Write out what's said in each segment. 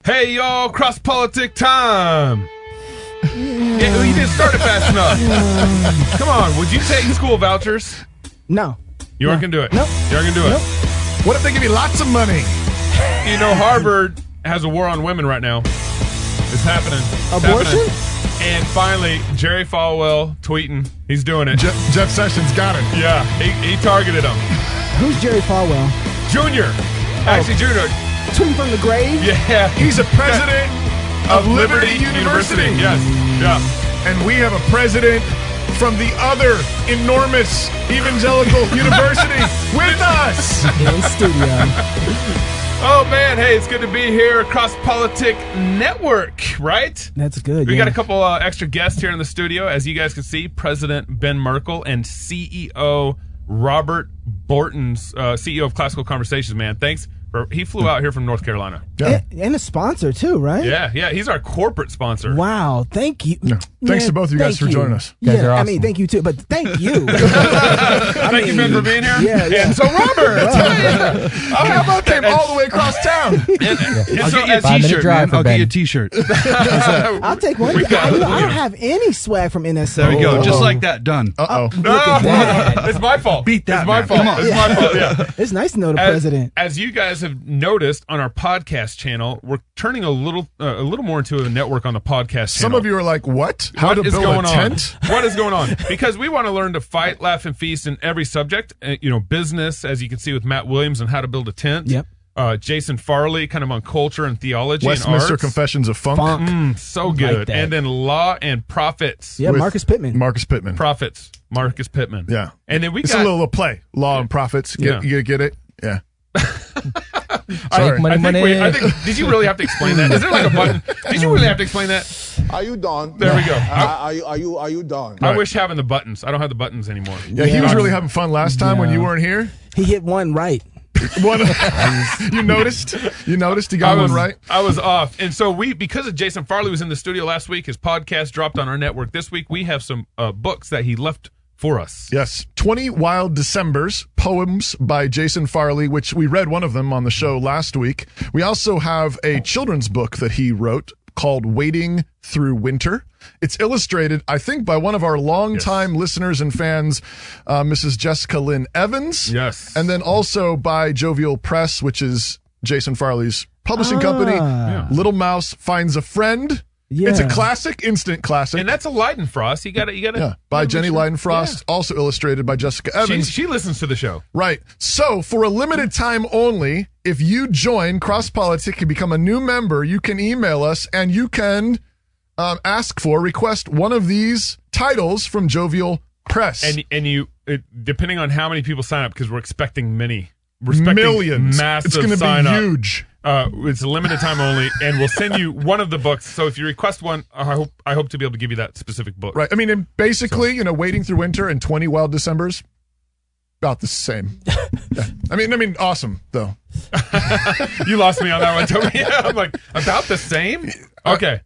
Hey, y'all, cross-politic time. Yeah, you didn't start it fast enough. Come on, would you take school vouchers? No. You aren't going to do it? Nope. You aren't going to do it? Nope. What if they give you lots of money? You know, Harvard has a war on women right now. It's happening. It's Abortion? happening. And finally, Jerry Falwell tweeting. He's doing it. Jeff Sessions got it. Yeah, he targeted him. Who's Jerry Falwell? Junior. Actually, Junior. Tweeting from the grave? Yeah. He's a president of Liberty University. Yes. Yeah. And we have a president from the other enormous evangelical university with us. In studio. Oh, man. Hey, it's good to be here. Cross Politic Network, right? That's good. We yeah. got a couple extra guests here in the studio. As you guys can see, President Ben Merkle and CEO Robert Bortons, CEO of Classical Conversations, man. Thanks. He flew out here from North Carolina. Yeah. And a sponsor, too, right? Yeah. He's our corporate sponsor. Wow. Thank you. Yeah. Thanks to both of you guys for joining us. Yeah, Guys are awesome. I mean, thank you, too. But thank you. Thank you, Ben, for being here. Yeah. And so, Robert. How about came all the way across town? And I'll so, get you a as 5-minute drive for I'll get Ben. you a T-shirt. I'll take one. I don't have any swag from NSO. There we go. Oh. Just like that. Done. Uh-oh. No, it's my fault. Beat that, It's my man. fault. Come on. It's my fault. Yeah. It's nice to know the president. As you guys have noticed on our podcast channel, we're turning a little more into a network on the podcast channel. Some of you are like, what? How What to is build going a on? tent? What is going on? Because we want to learn to fight, laugh, and feast in every subject. Business, as you can see with Matt Williams on how to build a tent. Yep. Jason Farley, kind of on culture and theology and Westminster arts. Confessions of Funk. So good. that. And then law and prophets. Yeah, with Marcus Pittman. Marcus Pittman. Prophets. Marcus Pittman. Yeah. And then we It's got a little play. Law and prophets. You get it? Yeah. Sorry. I think did you really have to explain that? Is there like a button? Did you really have to explain that? Are you done? There we go. Are you done? I wish having the buttons. I don't have the buttons anymore. Yeah, he was really having fun last time when you weren't here. He hit one right. You noticed? You noticed he got one right? I was off. And so because of Jason Farley was in the studio last week, his podcast dropped on our network this week. We have some books that he left for us. Yes. 20 Wild Decembers, poems by Jason Farley, which we read one of them on the show last week. We also have a children's book that he wrote called Wading Through Winter. It's illustrated, I think, by one of our longtime listeners and fans, Mrs. Jessica Lynn Evans. Yes. And then also by Jovial Press, which is Jason Farley's publishing company. Yeah. Little Mouse Finds a Friend. Yeah. It's a classic, instant classic. And that's a Leidenfrost. You got to by Jenny Leidenfrost, also illustrated by Jessica Evans. She listens to the show. Right. So, for a limited time only, if you join Cross Politic and become a new member, you can email us and you can request one of these titles from Jovial Press. And depending on how many people sign up, because we're expecting many. We're expecting millions. Massive It's going to sign be up. huge. It's a limited time only, and we'll send you one of the books. So if you request one, I hope to be able to give you that specific book. Right. I mean, and basically, Wading Through Winter and 20 Wild Decembers, about the same. Yeah. I mean, awesome, though. You lost me on that one, Toby. I'm like, about the same? Okay.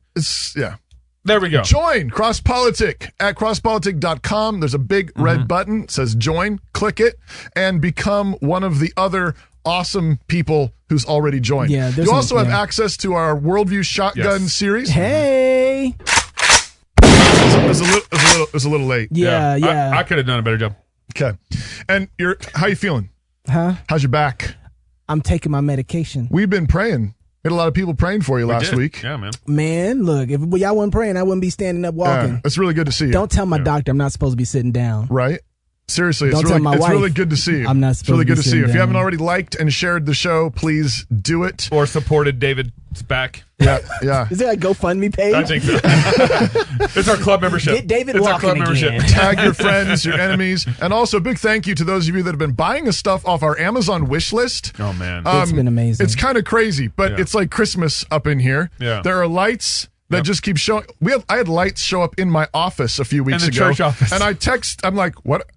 Yeah. There we go. Join Cross Politic at crosspolitic.com. There's a big red button. It says join. Click it and become one of the other awesome people who's already joined. Yeah, you also have access to our Worldview Shotgun series. Hey. It was a little late. Yeah. I could have done a better job. Okay. And how you feeling? Huh? How's your back? I'm taking my medication. We've been praying. We had a lot of people praying for you last week. Yeah, man. Man, look, if y'all wasn't praying, I wouldn't be standing up walking. Yeah, it's really good to see you. Don't tell my doctor I'm not supposed to be sitting down. Right? Seriously, Don't it's tell really, my it's wife really good to see you. I'm not It's supposed really to good be to see you. If sitting you haven't down. already liked and shared the show, please do it. Or supported David's back. Yeah. Is there a GoFundMe page? I think so. It's our club membership. Get David it's our walking club membership. again. Tag your friends, your enemies, and also big thank you to those of you that have been buying us stuff off our Amazon wish list. Oh, man. It's been amazing. It's kind of crazy, but it's like Christmas up in here. Yeah. There are lights that just keep showing. I had lights show up in my office a few weeks In the ago. church office. And I'm like, what?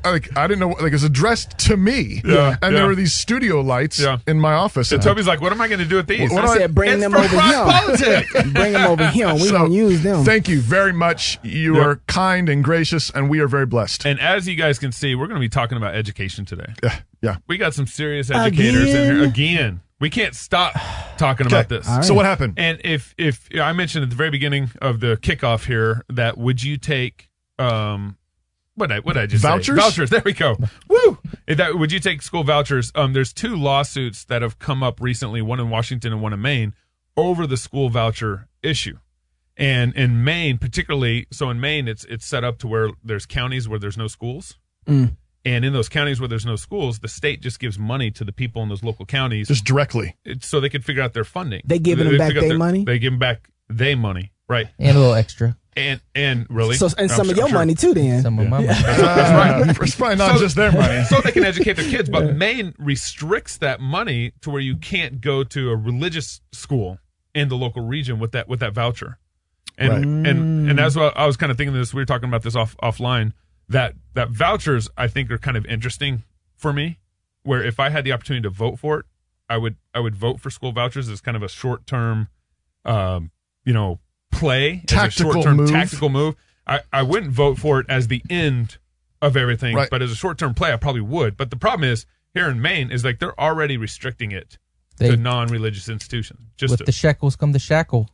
Like, I didn't know. Like, it's addressed to me. Yeah. And there were these studio lights in my office. And Toby's like, what am I going to do with these? I said, bring them for over Cross-Politic. here. Bring them over here. We don't use them. Thank you very much. You are kind and gracious, and we are very blessed. And as you guys can see, we're going to be talking about education today. Yeah. We got some serious educators in here again. We can't stop talking about this. All right. So what happened? And if I mentioned at the very beginning of the kickoff here that would you take what did I just Vouchers? say? Vouchers. There we go. Woo! Would you take school vouchers? There's 2 lawsuits that have come up recently, one in Washington and one in Maine, over the school voucher issue. And in Maine, particularly, so in Maine, it's set up to where there's counties where there's no schools. And in those counties where there's no schools, the state just gives money to the people in those local counties. Just directly. So they could figure out their funding. They giving them back figure out their money? They give them back their money. Right. And a little extra. And really? So, and some of your sure. money too, then. Some of my money. That's right. It's probably not just their money. So they can educate their kids, but Maine restricts that money to where you can't go to a religious school in the local region with that voucher. And and as well, I was kind of thinking this, we were talking about this offline, that vouchers I think are kind of interesting for me, where if I had the opportunity to vote for it, I would vote for school vouchers as kind of a short-term play, Tactical as a short-term move. tactical move. I wouldn't vote for it as the end of everything, Right. but as a short-term play, I probably would. But the problem is here in Maine is like they're already restricting it to non-religious institutions. With the shekels come the shackle.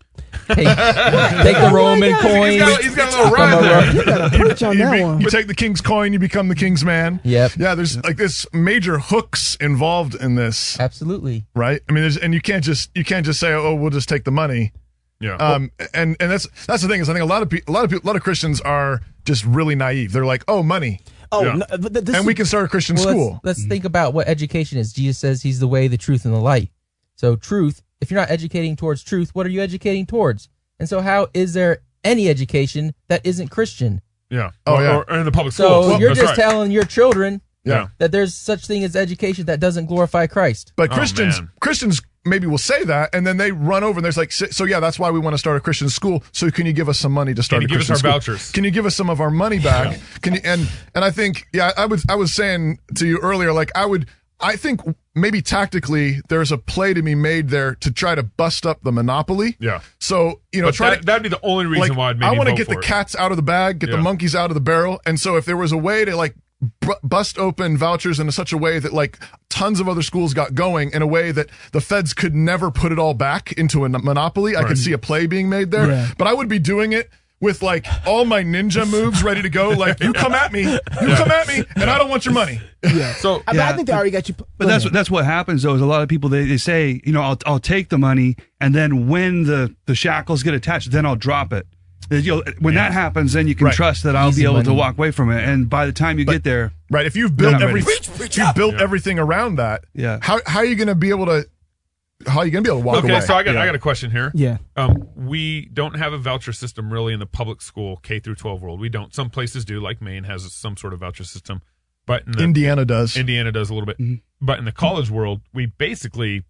Take the Roman coin. He's got a little rhyme there. You got to preach on that one. You take the king's coin, you become the king's man. Yep. Yeah, there's like this major hooks involved in this, Absolutely. right? I mean, and you can't just say, oh, we'll just take the money. Yeah. And that's the thing is I think a lot of Christians are just really naive. They're like, oh, money, Oh, Yeah. no, but this and we can start a Christian school. Let's think about what education is. Jesus says he's the way, the truth, and the light. So truth, if you're not educating towards truth, what are you educating towards? And so how is there any education that isn't Christian? Yeah. Oh, yeah. Or in the public So schools. you're That's just right. telling your children Yeah. that there's such thing as education that doesn't glorify Christ. But Oh, Christians man. maybe will say that, and then they run over and there's like, so yeah, that's why we want to start a Christian school. So can you give us some money to start Can a you give us Christian our school? vouchers? Can you give us some of our money back? Can you? And I think, yeah, I was saying to you earlier, like I think maybe tactically there's a play to be made there to try to bust up the monopoly. Yeah. So But that'd be the only reason why I'd maybe I want to vote get the for it. cats out of the bag, get the Yeah. monkeys out of the barrel. And so if there was a way to like bust open vouchers in such a way that like tons of other schools got going in a way that the feds could never put it all back into a monopoly, I could see a play being made there. Yeah. But I would be doing it with like all my ninja moves ready to go. Like you come at me, and I don't want your money. Yeah. So I, mean, I think they already got you. But that's what happens though. Is a lot of people they say, you know, I'll take the money, and then when the shackles get attached, then I'll drop it. When that happens, then you can Right. trust that I'll Easy be able to money. walk away from it. And by the time you get there, Right. If you've They're built not ready. everything around that, Yeah. How are you going to be able to? How are you going to be able to walk okay, away? so I got a question here. Yeah. We don't have a voucher system really in the public school K through 12 world. We don't. Some places do, like Maine has some sort of voucher system, but in the, Indiana does. Indiana does a little bit. But in the college world, we basically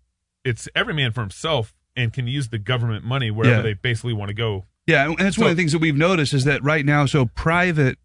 it's every man for himself and can use the government money wherever Yeah. they basically want to go. yeah, and that's one of the things that we've noticed is that right now, so private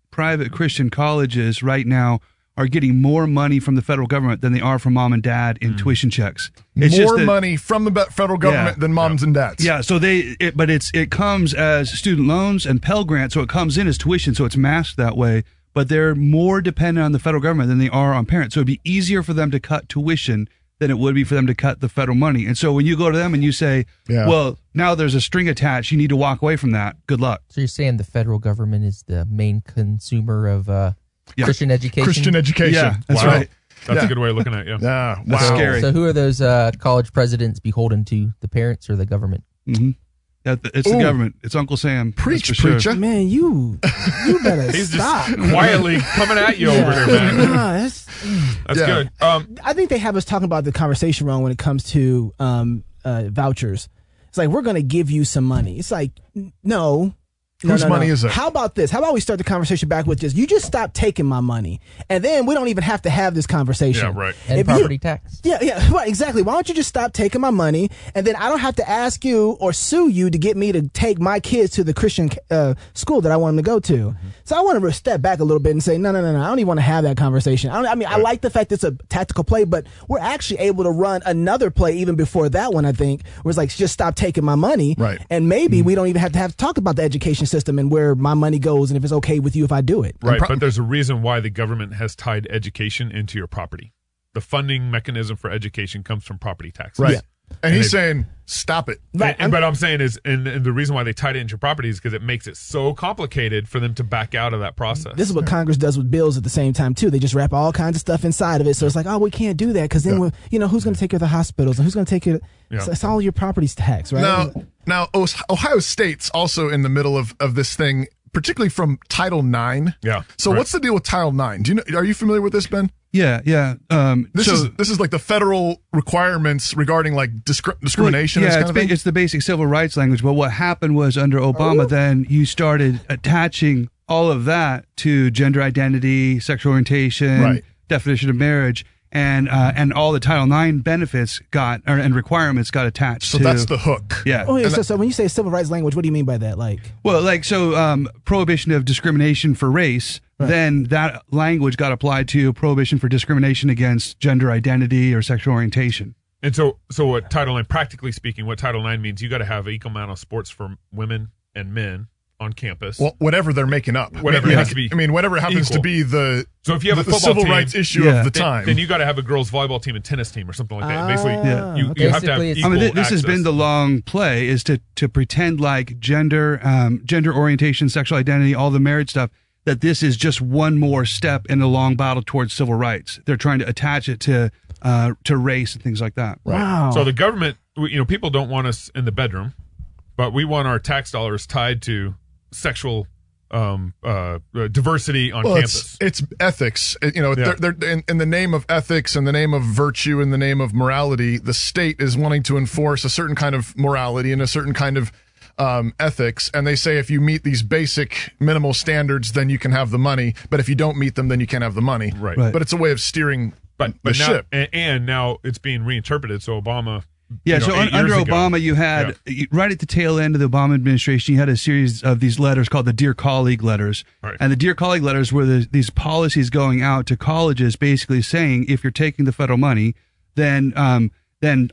Christian colleges right now are getting more money from the federal government than they are from mom and dad in tuition checks. It's just More that- money from the federal government Yeah. than moms and dads. Yeah, so it comes as student loans and Pell Grant, so it comes in as tuition, so it's masked that way. But they're more dependent on the federal government than they are on parents. So it'd be easier for them to cut tuition than it would be for them to cut the federal money. And so when you go to them and you say, Yeah. well, now there's a string attached, you need to walk away from that. Good luck. So you're saying the federal government is the main consumer of Yeah. Christian education? Christian education. Yeah, that's Wow. right. That's Yeah. a good way of looking at it. Yeah. Yeah. Wow. That's scary. So who are those college presidents beholden to? The parents or the government? Mm-hmm. It's the Ooh. government. It's Uncle Sam. That's Preach, for sure. preacher. Man, you better He's stop. just quietly coming at you over there, man. Nah, that's That's Yeah. good. I think they have us talking about the conversation wrong when it comes to vouchers. It's like, we're going to give you some money. It's like, no. Whose money is it? How about this? How about we start the conversation back with this? You just stop taking my money, and then we don't even have to have this conversation. Yeah, right. And If you- property tax. Yeah, right, exactly. Why don't you just stop taking my money, and then I don't have to ask you or sue you to get me to take my kids to the Christian school that I want them to go to. Mm-hmm. So I want to step back a little bit and say, no. I don't even want to have that conversation. I like the fact it's a tactical play, but we're actually able to run another play even before that one, I think, where it's like, just stop taking my money. Right. And maybe we don't even have to talk about the education system and where my money goes and if it's okay with you if I do it. Right, but there's a reason why the government has tied education into your property. the funding mechanism for education comes from property taxes. Right. Yeah. And he's saying, stop it. Right. And but I'm saying is, and the reason why they tied it into property is because it makes it so complicated for them to back out of that process. This is what Congress does with bills at the same time too. They just wrap all kinds of stuff inside of it. So it's like, oh, we can't do that because then who's going to take care of the hospitals and who's going to take care? Yeah. It's all your property's tax, right? Now, Ohio State's also in the middle of this thing, particularly from Title IX. Yeah. So right. what's the deal with Title IX? Are you familiar with this, Ben? Yeah. This is like the federal requirements regarding like discrimination. Yeah, kind of thing? it's the basic civil rights language. But what happened was under Obama, then you started attaching all of that to gender identity, sexual orientation, Right. definition of marriage, and all the Title IX benefits and requirements got attached. So to, that's the hook. yeah. Oh, yeah. So when you say civil rights language, what do you mean by that? Like, Well, prohibition of discrimination for race, then that language got applied to prohibition for discrimination against gender identity or sexual orientation. And so what Title IX, practically speaking, what Title IX means, you got to have an equal amount of sports for women and men on campus. Well, whatever they're making up. Whatever it has to be I mean, whatever happens equal. to be the So if you have a the football civil team, rights issue yeah, of the time. then you got to have a girls volleyball team and tennis team or something like that. Basically, Yeah. you have to have Basically, it's- equal this has been access. the long play is to pretend like gender orientation, sexual identity, all the marriage stuff, that this is just one more step in the long battle towards civil rights. They're trying to attach it to race and things like that. wow. So the government, people don't want us in the bedroom, but we want our tax dollars tied to sexual diversity on campus. It's ethics. They're in the name of ethics, in the name of virtue, in the name of morality. The state is wanting to enforce a certain kind of morality and a certain kind of ethics, and they say if you meet these basic minimal standards, then you can have the money. But if you don't meet them, then you can't have the money. Right. But it's a way of steering but the now, ship. and now it's being reinterpreted. So Obama. Yeah, 8 under years ago- Obama, you had, right at the tail end of the Obama administration, you had a series of these letters called the Dear Colleague letters. Right. And the Dear Colleague letters were these policies going out to colleges basically saying, if you're taking the federal money, then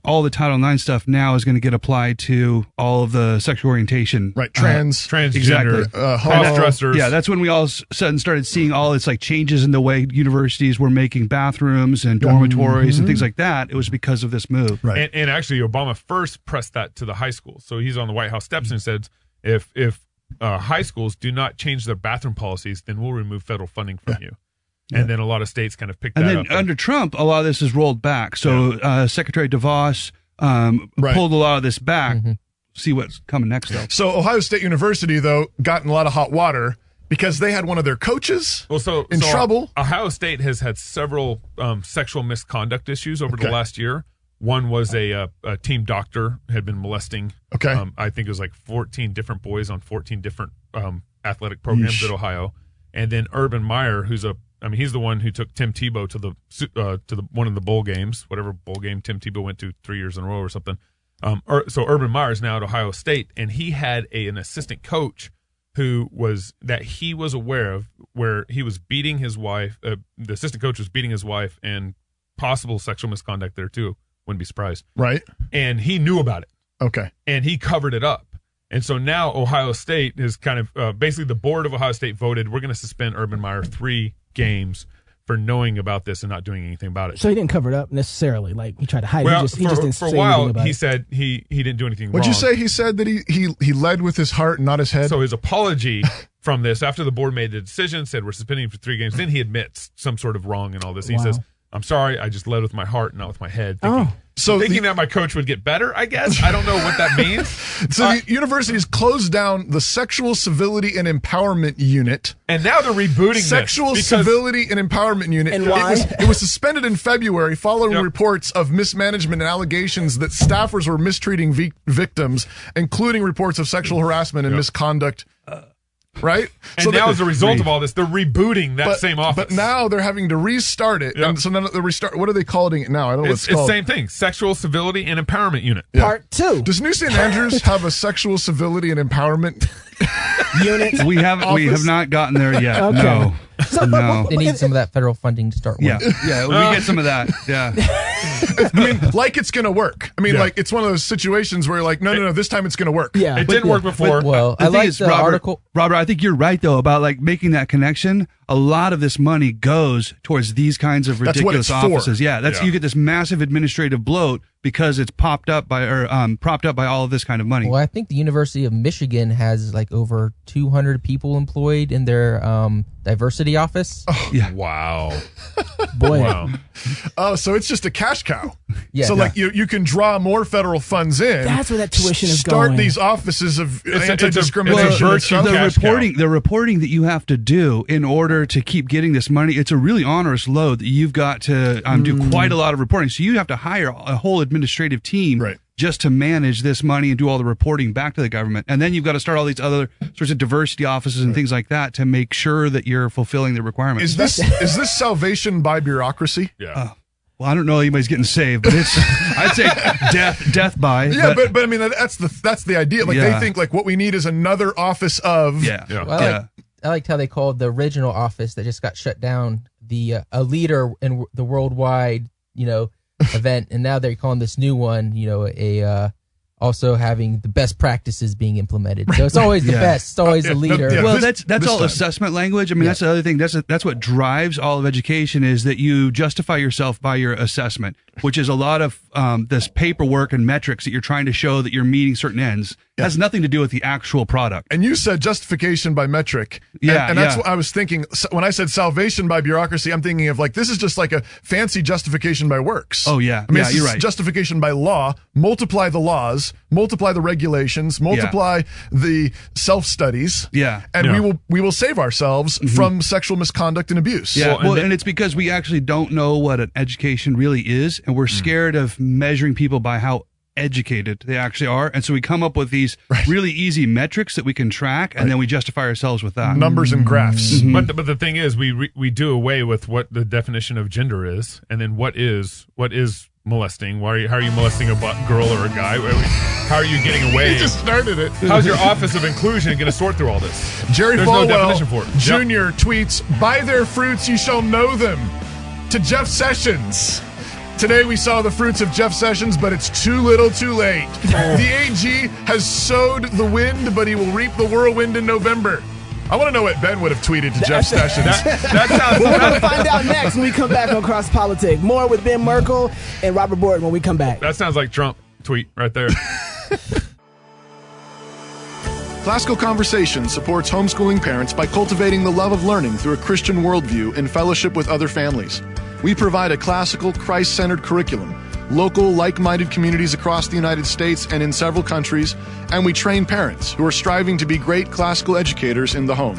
all the Title IX stuff now is going to get applied to all of the sexual orientation. Right. Transgender, transgender, homo. cross-dressers. Yeah, that's when we all of a sudden started seeing all this like changes in the way universities were making bathrooms and dormitories and things like that. It was because of this move. Right. And actually, Obama first pressed that to the high schools. So he's on the White House steps and said, if high schools do not change their bathroom policies, then we'll remove federal funding from you. And then a lot of states kind of picked that And up. then under Trump, a lot of this is rolled back. So Secretary DeVos Right. pulled a lot of this back. See what's coming next, though. So Ohio State University, though, got in a lot of hot water because they had one of their coaches in trouble. Ohio State has had several sexual misconduct issues over the Okay. last year. One was a team doctor had been molesting. Okay. I think it was like 14 different boys on 14 different athletic programs Yeesh. at Ohio. And then Urban Meyer, he's the one who took Tim Tebow to the one of the bowl games, whatever bowl game Tim Tebow went to 3 years in a row or something. So Urban Meyer is now at Ohio State, and he had an assistant coach he was aware of, where he was beating his wife. The assistant coach was beating his wife, and possible sexual misconduct there too. Wouldn't be surprised. Right. And he knew about it, Okay. and he covered it up. And so now Ohio State is kind of basically the board of Ohio State voted, we're going to suspend Urban Meyer 3 games for knowing about this and not doing anything about it. So he didn't cover it up necessarily. Like he tried to hide Well, it. He just didn't for say a while, anything about he it. said he didn't do anything What'd wrong. you say? He said that he led with his heart and not his head. So his apology from this, after the board made the decision, said we're suspending him for 3 games, then he admits some sort of wrong in all this. He Wow. says, I'm sorry, I just led with my heart, not with my head. Thinking that my coach would get better, I guess. I don't know what that means. So the university's closed down the Sexual Civility and Empowerment Unit. And now they're rebooting Sexual this. Civility and Empowerment Unit. And why? It was suspended in February following Yep. reports of mismanagement and allegations that staffers were mistreating victims, including reports of sexual harassment and misconduct. Right? And now, as a result of all this, they're rebooting that same office. But now they're having to restart it. Yep. And so then the restart. What are they calling it now? I don't know what it's it's called. the same thing. Sexual Civility and Empowerment Unit. Part 2 Does New St. Andrews have a Sexual Civility and Empowerment unit. We have Office? not gotten there yet. Okay. No. So, No. They need some of that federal funding to start with. Yeah, we get some of that. Yeah. I mean, like it's going to work. I mean, like it's one of those situations where you're like, no, this time it's going to work. Yeah. It didn't work before. Well, The I thing like is, the article. Robert, I think you're right though about like making that connection. a lot of this money goes towards these kinds of That's what ridiculous it's for. offices. Yeah, that's Yeah. you get this massive administrative bloat because it's propped up by all of this kind of money. Well, I think the University of Michigan has like over 200 people employed in their diversity office. Yeah. Wow. Boy, Wow. Oh, so it's just a cash cow. Yeah. So like you can draw more federal funds in. That's where that tuition is Start going. these offices of It's a anti-discrimination. virtue and stuff. cash cow. The reporting that you have to do in order to keep getting this money, it's a really onerous load that you've got to do quite a lot of reporting. So you have to hire a whole administrative team Right. just to manage this money and do all the reporting back to the government. And then you've got to start all these other sorts of diversity offices and things like that to make sure that you're fulfilling the requirements. Is this salvation by bureaucracy? Yeah. Well, I don't know anybody's getting saved, but it's I'd say death by. Yeah, but I mean that's the idea. Like they Yeah. think like what we need is another office of. Yeah. Yeah. Well, I liked how they called the original office that just got shut down the a leader in the worldwide, event, and now they're calling this new one, also having the best practices being implemented. So it's always the Yeah. best. It's always the leader. yeah. Well, this that's all time. assessment language. I mean, that's the other thing. That's what drives all of education is that you justify yourself by your assessment, which is a lot of this paperwork and metrics that you're trying to show that you're meeting certain ends. It has nothing to do with the actual product. And you said justification by metric. Yeah, And that's yeah. what I was thinking. So when I said salvation by bureaucracy, I'm thinking of like, this is just like a fancy justification by works. Oh, yeah. I mean, Yeah, this you're is right. justification by law, multiply the laws, multiply the regulations, multiply the self-studies. Yeah. And Yeah. we will save ourselves from sexual misconduct and abuse. Yeah, Well, and and it's because we actually don't know what an education really is, and we're scared of measuring people by how educated they actually are, and so we come up with these really easy metrics that we can track, and then we justify ourselves with that. Numbers and graphs. But the thing is, we do away with what the definition of gender is, and then what is molesting? How are you molesting a girl or a guy? How are you getting away? He just started it. How's your Office of Inclusion going to sort through all this? Jerry There's Falwell no definition for it. Jr. tweets, "By their fruits you shall know them." To Jeff Sessions. Today we saw the fruits of Jeff Sessions, but it's too little too late. The AG has sowed the wind, but he will reap the whirlwind in November. I want to know what Ben would have tweeted to Jeff Sessions. That sounds. we're going to find out next when we come back on Cross Politics. More with Ben Merkel and Robert Borton when we come back. That sounds like Trump tweet right there. Classical Conversations supports homeschooling parents by cultivating the love of learning through a Christian worldview in fellowship with other families. We provide a classical, Christ-centered curriculum, local, like-minded communities across the United States and in several countries, and we train parents who are striving to be great classical educators in the home.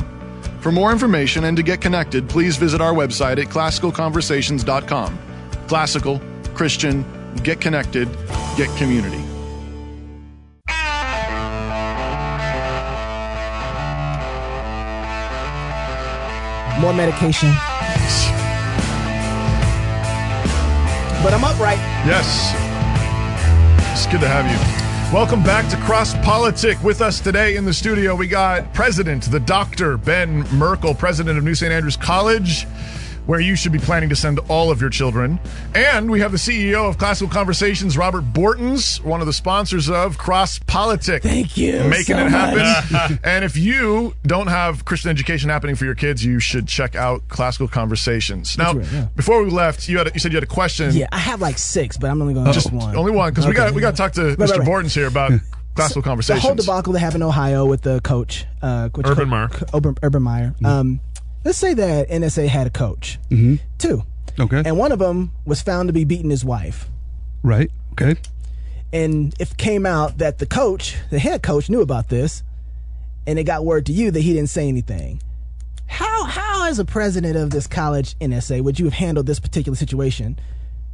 For more information and to get connected, please visit our website at classicalconversations.com. Classical, Christian, get connected, get community. More medication. But I'm upright. Yes. It's good to have you. Welcome back to Cross Politic. With us today in the studio, we got President, the Dr. Ben Merkel, President of New St. Andrews College, where you should be planning to send all of your children. And we have the CEO of Classical Conversations, Robert Bortons, one of the sponsors of Cross Politic. Thank you Making so it happen. And if you don't have Christian education happening for your kids, you should check out Classical Conversations. Now, right, yeah. before we left, you said you had a question. Yeah, I have like 6, but I'm only going to just one. Only one, because we got to talk to Mr. right. Bortons here about Classical The Conversations. whole debacle that happened in Ohio with the coach, Urban Meyer. Urban Meyer. Let's say that NSA had a coach, 2, Okay. and one of them was found to be beating his wife. Right. Okay. And it came out that the coach, the head coach, knew about this, and it got word to you that he didn't say anything. How as a president of this college NSA would you have handled this particular situation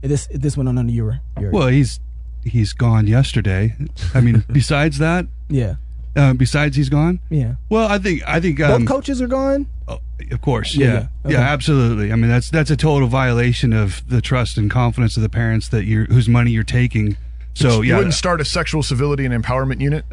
if this went on under your Well, he's gone yesterday. I mean, besides that, yeah besides he's gone. yeah Well, I think both coaches are gone. Oh, of course, Yeah, yeah, yeah. Okay. yeah, absolutely. I mean, that's a total violation of the trust and confidence of the parents that whose money you're taking So You yeah, wouldn't start a sexual civility and empowerment unit?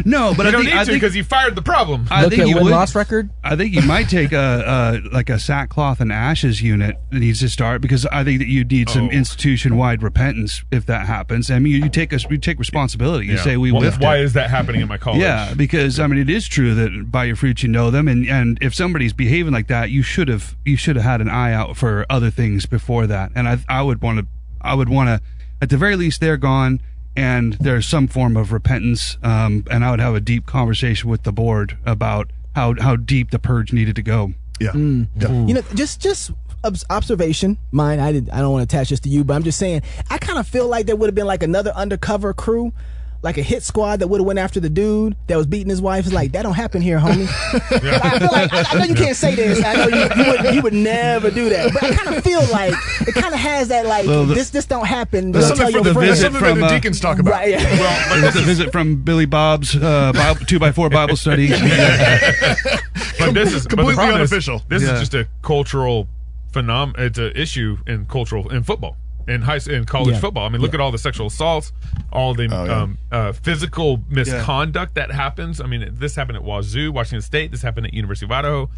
no, but You I don't think, need I to think because you fired the problem. I Look think at you win-loss record. I think you might take a like a sackcloth and ashes unit that needs to start, because I think that you need some institution-wide repentance if that happens. I mean, you take responsibility. You say we lift Why it. is that happening at my college? Yeah, because I mean, it is true that by your fruits you know them, and if somebody's behaving like that, you should have had an eye out for other things before that. And I would want to, at the very least, they're gone, and there's some form of repentance. And I would have a deep conversation with the board about how deep the purge needed to go. Yeah. You know, just observation, mine. I don't want to attach this to you, but I'm just saying, I kind of feel like there would have been like another undercover crew, like a hit squad that would have went after the dude that was beating his wife. It's like, that don't happen here, homie. I feel like, I know you can't say this. I know you would never do that, but I kind of feel like it kind of has that like, this don't happen. That's Don't something tell for your the friends. visit from the deacons talk about. Right, yeah. Well, There's a visit from Billy Bob's 2x4 Bible study. but this is Completely but the problem unofficial. Is, this Yeah. is just a cultural phenomenon. It's an issue in football, in college Yeah. football. I mean, look at all the sexual assaults, all the physical misconduct that happens. I mean, this happened at Wazoo, Washington State. This happened at University of Idaho,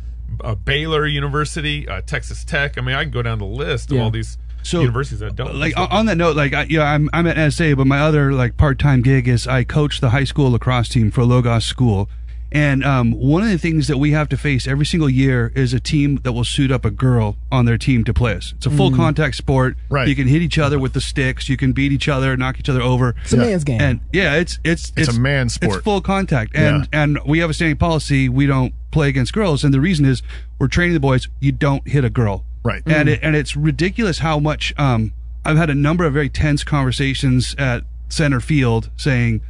Baylor University, Texas Tech. I mean, I can go down the list of all these universities that don't. Like on that note, like I'm at SA, but my other like part-time gig is I coach the high school lacrosse team for Logos School. And one of the things that we have to face every single year is a team that will suit up a girl on their team to play us. It's a full contact sport. Right. You can hit each other with the sticks. You can beat each other, knock each other over. It's a man's game. And yeah, it's a man's sport. It's full contact, and we have a standing policy: we don't play against girls. And the reason is we're training the boys. You don't hit a girl, Right. And it's ridiculous how much I've had a number of very tense conversations at center field saying,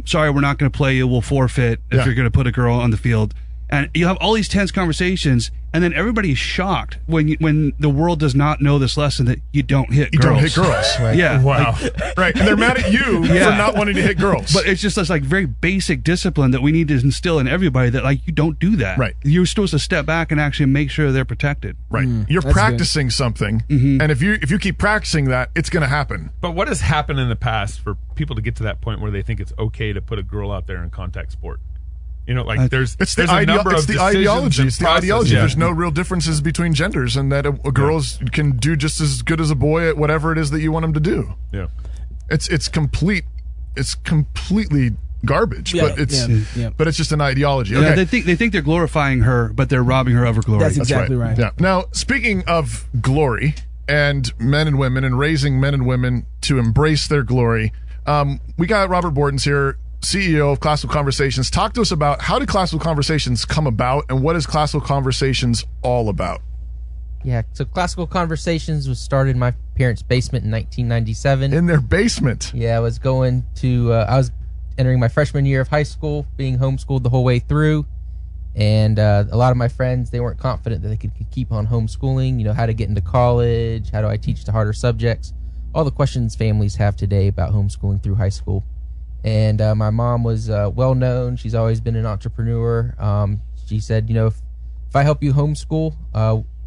sorry, we're not going to play you. We'll forfeit if you're going to put a girl on the field. And you have all these tense conversations, and then everybody is shocked when the world does not know this lesson that you don't hit girls. You don't hit girls. Right. Yeah. Wow. Right. And they're mad at you for not wanting to hit girls. But it's just this like very basic discipline that we need to instill in everybody, that like you don't do that. Right. You're supposed to step back and actually make sure they're protected. Right. You're that's practicing something, and if you keep practicing that, it's going to happen. But what has happened in the past for people to get to that point where they think it's okay to put a girl out there in contact sport? You know, like there's It's the, a number it's of the decisions ideology. and It's the process. ideology. Yeah. There's no real differences between genders, and that a girls can do just as good as a boy at whatever it is that you want them to do. Yeah. It's completely garbage, Yeah, but it's yeah. but it's just an ideology. Yeah, Okay. they think they're glorifying her, but they're robbing her of her glory. That's exactly right. Yeah. Now, speaking of glory and men and women and raising men and women to embrace their glory, we got Robert Bortons here, CEO of Classical Conversations. Talk to us about how did Classical Conversations come about, and what is Classical Conversations all about? Yeah, so Classical Conversations was started in my parents' basement in 1997. In their basement. Yeah, I was going to, I was entering my freshman year of high school, being homeschooled the whole way through. And a lot of my friends, they weren't confident that they could keep on homeschooling, you know, how to get into college, how do I teach the harder subjects, all the questions families have today about homeschooling through high school. And my mom was well known. She's always been an entrepreneur. She said, you know, if I help you homeschool,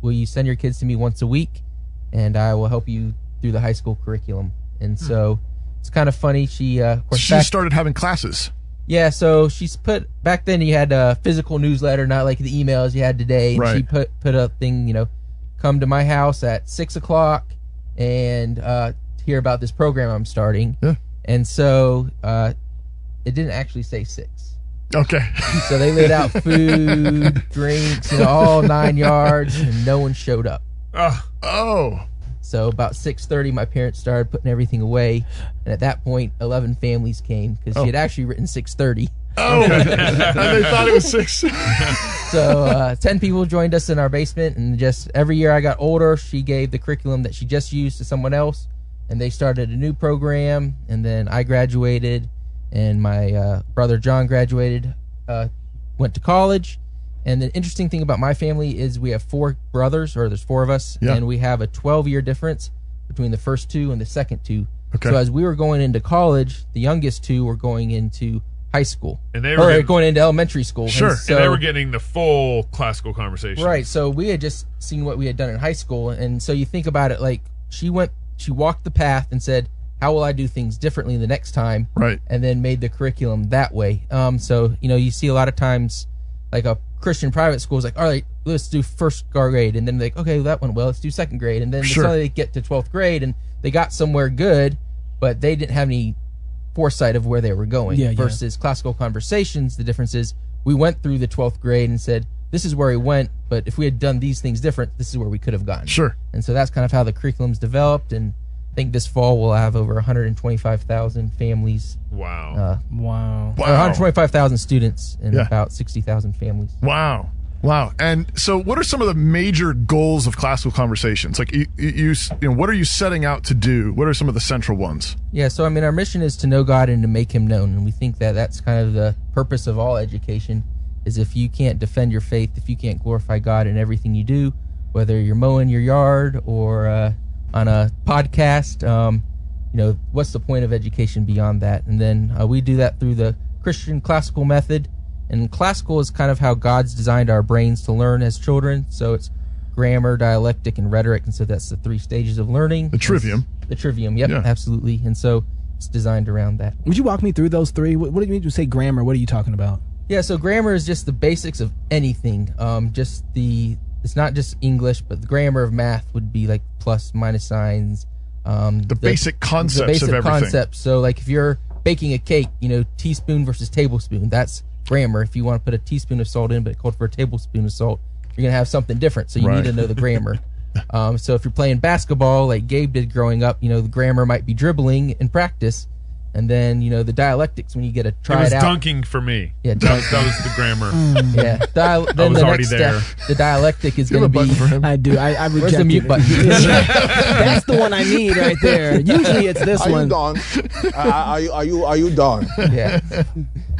will you send your kids to me once a week, and I will help you through the high school curriculum. And so it's kind of funny. She, of course, She started having classes. yeah, so she's put, back then you had a physical newsletter, not like the emails you had today. And Right. she put a thing, you know, come to my house at 6:00 and hear about this program I'm starting. Yeah. And so it didn't actually say 6. Okay. So they laid out food, drinks, you know, all 9 yards, and no one showed up. Oh. So about 6:30, my parents started putting everything away, and at that point, 11 families came because she had actually written 6:30. Oh. And they thought it was 6. So 10 people joined us in our basement, and just every year I got older, she gave the curriculum that she just used to someone else, and they started a new program, and then I graduated, and my brother John graduated, went to college. And the interesting thing about my family is we have 4 brothers, or there's 4 of us, Yeah. and we have a 12-year difference between the first 2 and the second 2. Okay. So as we were going into college, the youngest 2 were going into high school, And they were going into elementary school. Sure. And so, and they were getting the full classical conversation. right. So we had just seen what we had done in high school, and so you think about it, like she walked the path and said, how will I do things differently the next time? Right. And then made the curriculum that way. So, you see a lot of times, like a Christian private school is like, all right, let's do first grade. And then they're like, okay, that went well, let's do second grade. And then Sure. suddenly they get to 12th grade and they got somewhere good, but they didn't have any foresight of where they were going. Yeah, yeah. Versus Classical Conversations, the difference is we went through the 12th grade and said, this is where we went, but if we had done these things different, this is where we could have gotten. Sure. And so that's kind of how the curriculum's developed. And I think this fall we'll have over 125,000 families, Wow. Wow. Wow. or 125,000 students and Yeah. about 60,000 families. Wow. And so what are some of the major goals of Classical Conversations? Like you what are you setting out to do? What are some of the central ones? Yeah, so our mission is to know God and to make him known. And we think that that's kind of the purpose of all education, is if you can't defend your faith, if you can't glorify God in everything you do, whether you're mowing your yard or on a podcast, what's the point of education beyond that? And then we do that through the Christian classical method. And classical is kind of how God's designed our brains to learn as children. So it's grammar, dialectic, and rhetoric. And so that's the 3 stages of learning. The trivium. The trivium, yep, Yeah. absolutely. And so it's designed around that. Would you walk me through those 3? What do you mean when you say grammar? What are you talking about? Yeah, so grammar is just the basics of anything. It's not just English, but the grammar of math would be like plus, minus signs. The basic concepts the basic of everything. concepts. So like if you're baking a cake, teaspoon versus tablespoon, that's grammar. If you want to put a teaspoon of salt in, but it called for a tablespoon of salt, you're going to have something different. So you Right. need to know the grammar. So if you're playing basketball like Gabe did growing up, the grammar might be dribbling in practice. And then, the dialectics, when you get to It try was it out. dunking for me. Yeah, that was the grammar. Yeah. Then was the already next there. step, the dialectic is You have going a to button be. for him? I do. I rejected Where's the mute it. button? That's the one I need right there. Usually it's this Are you one. done? Are you done? Yeah.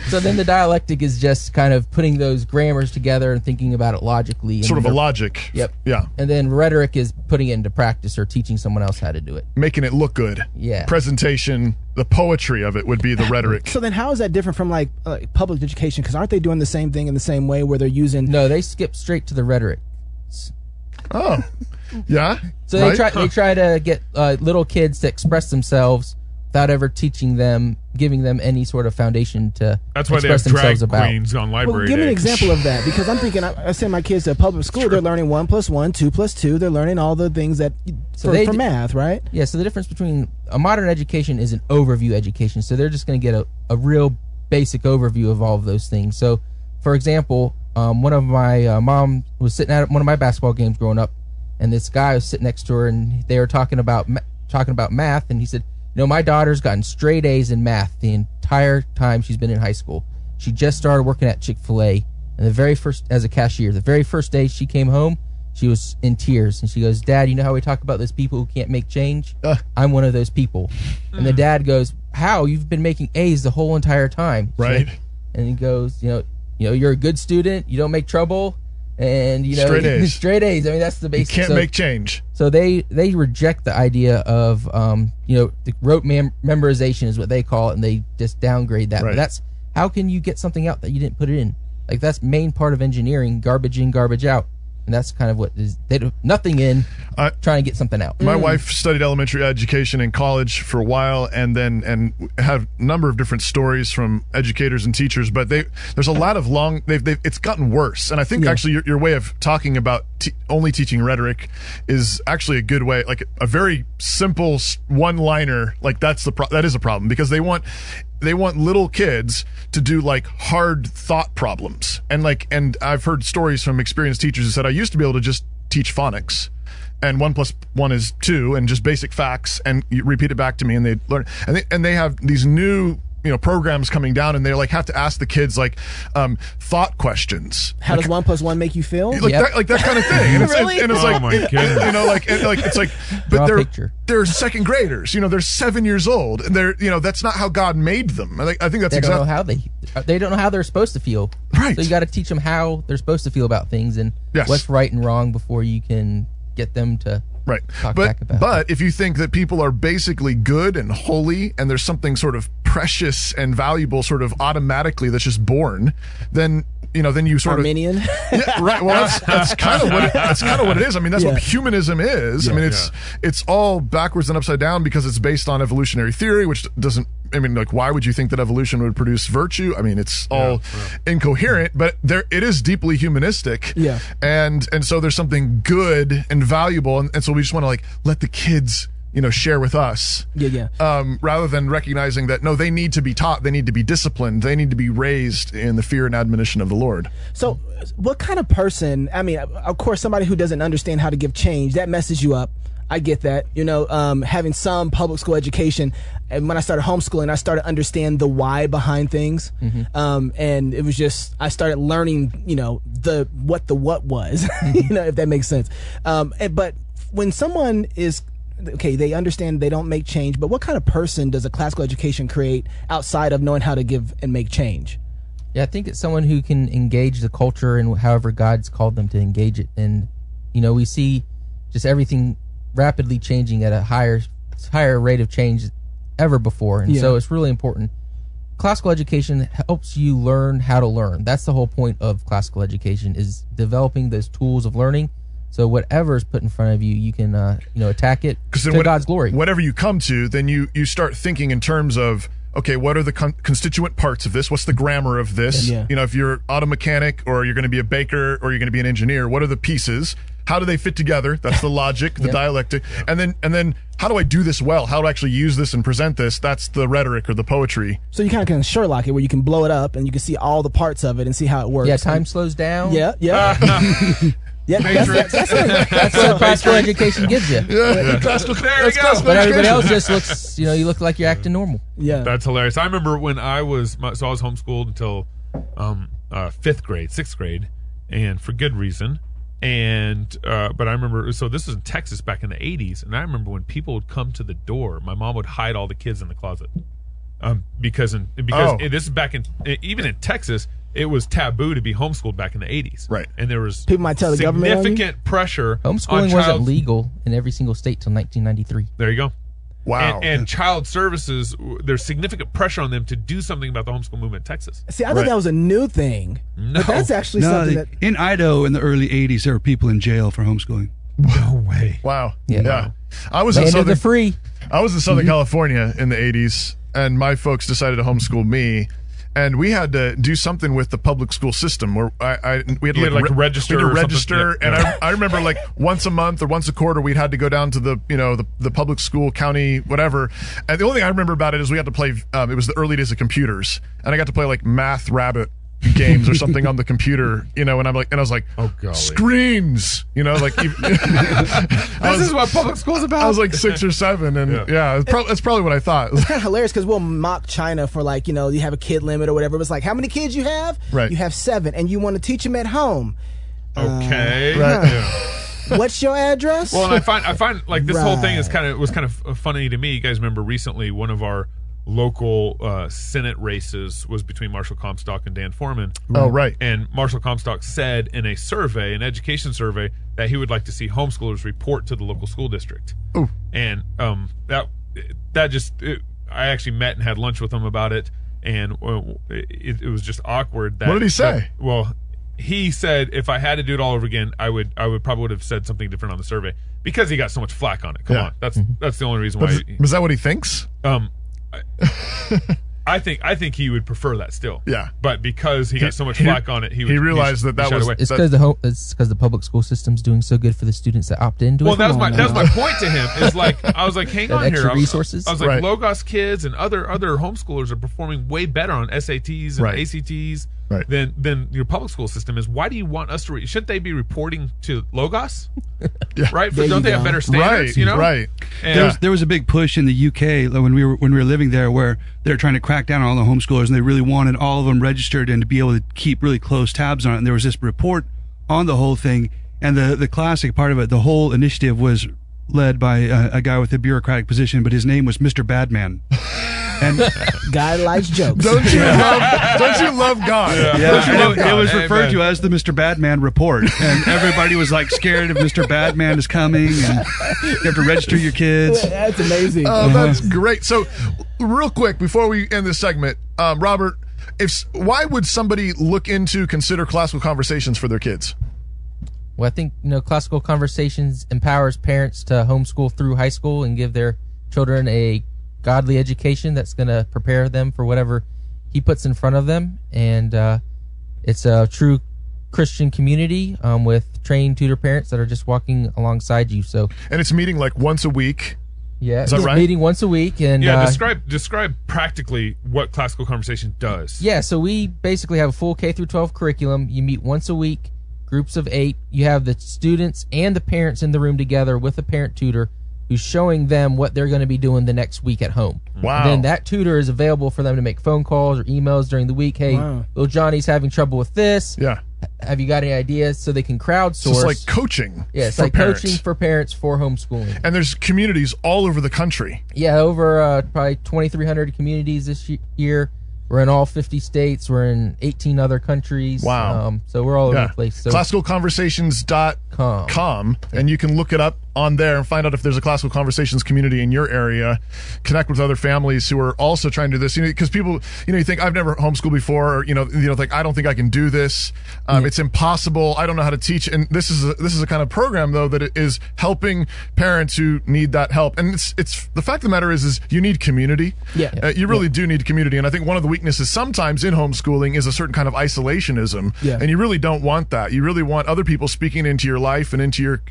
So then the dialectic is just kind of putting those grammars together and thinking about it logically. And Sort of a then- logic. Yep. Yeah. And then rhetoric is putting it into practice or teaching someone else how to do it. Making it look good. Yeah. Presentation, the poetry of it would be the rhetoric. So then how is that different from like public education? Because aren't they doing the same thing in the same way where they're using... No, they skip straight to the rhetoric. Oh. Yeah. So Right? they try to get little kids to express themselves without ever teaching them, giving them any sort of foundation to That's why they have express drag themselves about. queens on Well, library give me an day. example of that, because I'm thinking I send my kids to a public school. They're learning 1 + 1, 2 + 2. They're learning all the things that for math, right? Yeah, so the difference between a modern education is an overview education. So they're just going to get a real basic overview of all of those things. So, for example, one of my mom was sitting at one of my basketball games growing up, and this guy was sitting next to her, and they were talking about math, and he said, my daughter's gotten straight A's in math the entire time she's been in high school. She just started working at Chick-fil-A, and as a cashier, the very first day she came home, she was in tears, and she goes, Dad, you know how we talk about those people who can't make change? I'm one of those people. And the dad goes, how? You've been making A's the whole entire time. Right. And he goes, you're a good student, you don't make trouble, and Straight A's. straight A's. I mean, that's the You basic. can't make change. So they reject the idea of the rote memorization is what they call it, and they just downgrade that. Right. But that's how can you get something out that you didn't put it in? Like that's main part of engineering: garbage in, garbage out. And that's kind of what is they do nothing in, trying to get something out. My wife studied elementary education in college for a while, and have a number of different stories from educators and teachers. But there's a lot of it's gotten worse. And I think actually your way of talking about only teaching rhetoric is actually a good way, like a very simple one-liner. Like that is a problem, because they want little kids to do like hard thought problems. And I've heard stories from experienced teachers who said, I used to be able to just teach phonics, and 1 + 1 is 2, and just basic facts, and you repeat it back to me, and they learn. And they have these new programs coming down, and they have to ask the kids thought questions. How does 1 + 1 make you feel? That kind of thing. And it's, Really? and it's Oh like, my goodness. it's like, Draw but a picture. they're second graders. They're 7 years old, and that's not how God made them. I think that's They don't know exactly. how they don't know how they're supposed to feel. Right. So you got to teach them how they're supposed to feel about things and Yes. what's right and wrong before you can get them to Right. talk back about it. But if you think that people are basically good and holy, and there's something sort of precious and valuable sort of automatically that's just born, then then you sort Arminian. yeah, right. Well, that's kind of what it is. I mean, that's Yeah. what humanism is. I mean, it's all backwards and upside down because it's based on evolutionary theory, which doesn't. I mean, like, why would you think that evolution would produce virtue? I mean, it's all incoherent, but it is deeply humanistic. Yeah. And so there's something good and valuable, and so we just want to like let the kids, share with us. Yeah. Rather than recognizing that no, they need to be taught, they need to be disciplined, they need to be raised in the fear and admonition of the Lord. So, what kind of person? I mean, of course, somebody who doesn't understand how to give change, that messes you up. I get that. Having some public school education, and when I started homeschooling, I started understand the why behind things. And it was just I started learning, what was, if that makes sense. But when someone is okay, they understand they don't make change, but what kind of person does a classical education create outside of knowing how to give and make change? Yeah, I think it's someone who can engage the culture and however God's called them to engage it. And, we see just everything rapidly changing at a higher rate of change ever before. And so it's really important. Classical education helps you learn how to learn. That's the whole point of classical education, is developing those tools of learning. So whatever is put in front of you, you can, attack it to God's glory. Whatever you come to, then you start thinking in terms of, okay, what are the constituent parts of this? What's the grammar of this? Yeah. If you're auto mechanic or you're going to be a baker or you're going to be an engineer, what are the pieces? How do they fit together? That's the logic, the dialectic. And then how do I do this well? How do I actually use this and present this? That's the rhetoric or the poetry. So you kind of can Sherlock it, where you can blow it up and you can see all the parts of it and see how it works. Yeah, time slows down. Yeah. Yeah, that's what classical education gives you. Yeah. There you go. But everybody else just looks, you look like you're acting normal. Yeah. That's hilarious. I remember when I was homeschooled until 5th grade, 6th grade, and for good reason. And but I remember, so this was in Texas back in the 80s, and I remember when people would come to the door, my mom would hide all the kids in the closet, because this is back in, even in Texas, it was taboo to be homeschooled back in the 80s, right? And there was people might tell the government significant pressure. Homeschooling wasn't legal in every single state till 1993. There you go. Wow. And child services, there's significant pressure on them to do something about the homeschool movement in Texas. See, I thought that was a new thing. No. But that's actually something that... In Idaho in the early 80s, there were people in jail for homeschooling. No way. Wow. Yeah. I was Land in of Southern the free. I was in Southern California in the 80s, and my folks decided to homeschool me. And we had to do something with the public school system where we had to register. We had to or register, something. and I remember like once a month or once a quarter we'd had to go down to the public school, county, whatever. And the only thing I remember about it is we had to play. It was the early days of computers, and I got to play like Math Rabbit games or something on the computer, and I was like, oh golly, screens, like this is what public school's about. I was like 6 or 7, and that's probably what I thought. It's kind of hilarious because we'll mock China for like, you have a kid limit or whatever. It's like, how many kids you have? Right. You have 7, and you want to teach them at home. Okay. Right. Yeah. What's your address? Well, and I find like this whole thing Right. was kind of funny to me. You guys remember recently one of our local Senate races was between Marshall Comstock and Dan Foreman. Oh, right. And Marshall Comstock said in a survey, an education survey, that he would like to see homeschoolers report to the local school district. Ooh. And I actually met and had lunch with him about it, and it was just awkward. That, what did he say? He said if I had to do it all over again, I would probably would have said something different on the survey because he got so much flack on it. Come on, that's the only reason why. Was that what he thinks? I think he would prefer that still. Yeah. But because he got so much flack on it, he realized that was away. It's because the public school system's doing so good for the students that opt into well, it. that was my point to him. Is like I was like, hang on extra here. resources. I was like, Right. Logos kids and other homeschoolers are performing way better on SATs and Right. ACTs Right. than your public school system is. Why do you want us to? Shouldn't they be reporting to Logos? Yeah. Right? There Don't you they have go. better standards? Right. Right. And, There was a big push in the UK when we were living there where they were trying to crack down on all the homeschoolers, and they really wanted all of them registered and to be able to keep really close tabs on it. And there was this report on the whole thing, and the classic part of it, the whole initiative was led by a guy with a bureaucratic position, but his name was Mr. Badman. And Guy likes jokes. Don't you love God? it was Amen. referred to as the Mr. Badman report, and everybody was like scared if Mr. Badman is coming, and you have to register your kids. That's amazing. Oh, that's great. So, real quick before we end this segment, Robert, Why would somebody consider classical conversations for their kids? Well, I think, Classical Conversations empowers parents to homeschool through high school and give their children a godly education that's going to prepare them for whatever he puts in front of them. And it's a true Christian community with trained tutor parents that are just walking alongside you. And it's meeting like once a week. Yeah, is that right? Meeting once a week. And describe practically what Classical Conversation does. Yeah, so we basically have a full K through 12 curriculum. You meet once a week, groups of 8. You have the students and the parents in the room together with a parent tutor who's showing them what they're going to be doing the next week at home. Wow. And then that tutor is available for them to make phone calls or emails during the week. Hey, little Johnny's having trouble with this. Yeah. Have you got any ideas? So they can crowdsource. So it's like coaching. Yeah, it's for like parents. coaching for parents for homeschooling. And there's communities all over the country. Yeah, over probably 2,300 communities this year. We're in all 50 states. We're in 18 other countries. Wow. So we're all over the place. So classicalconversations.com, and you can look it up on there and find out if there's a Classical Conversations community in your area. Connect with other families who are also trying to do this. Because people, you think, I've never homeschooled before, or think, I don't think I can do this. It's impossible. I don't know how to teach. And this is a kind of program though that is helping parents who need that help. And it's the fact of the matter is you need community. Yeah. You really do need community. And I think one of the weaknesses sometimes in homeschooling is a certain kind of isolationism. Yeah. And you really don't want that. You really want other people speaking into your life and into your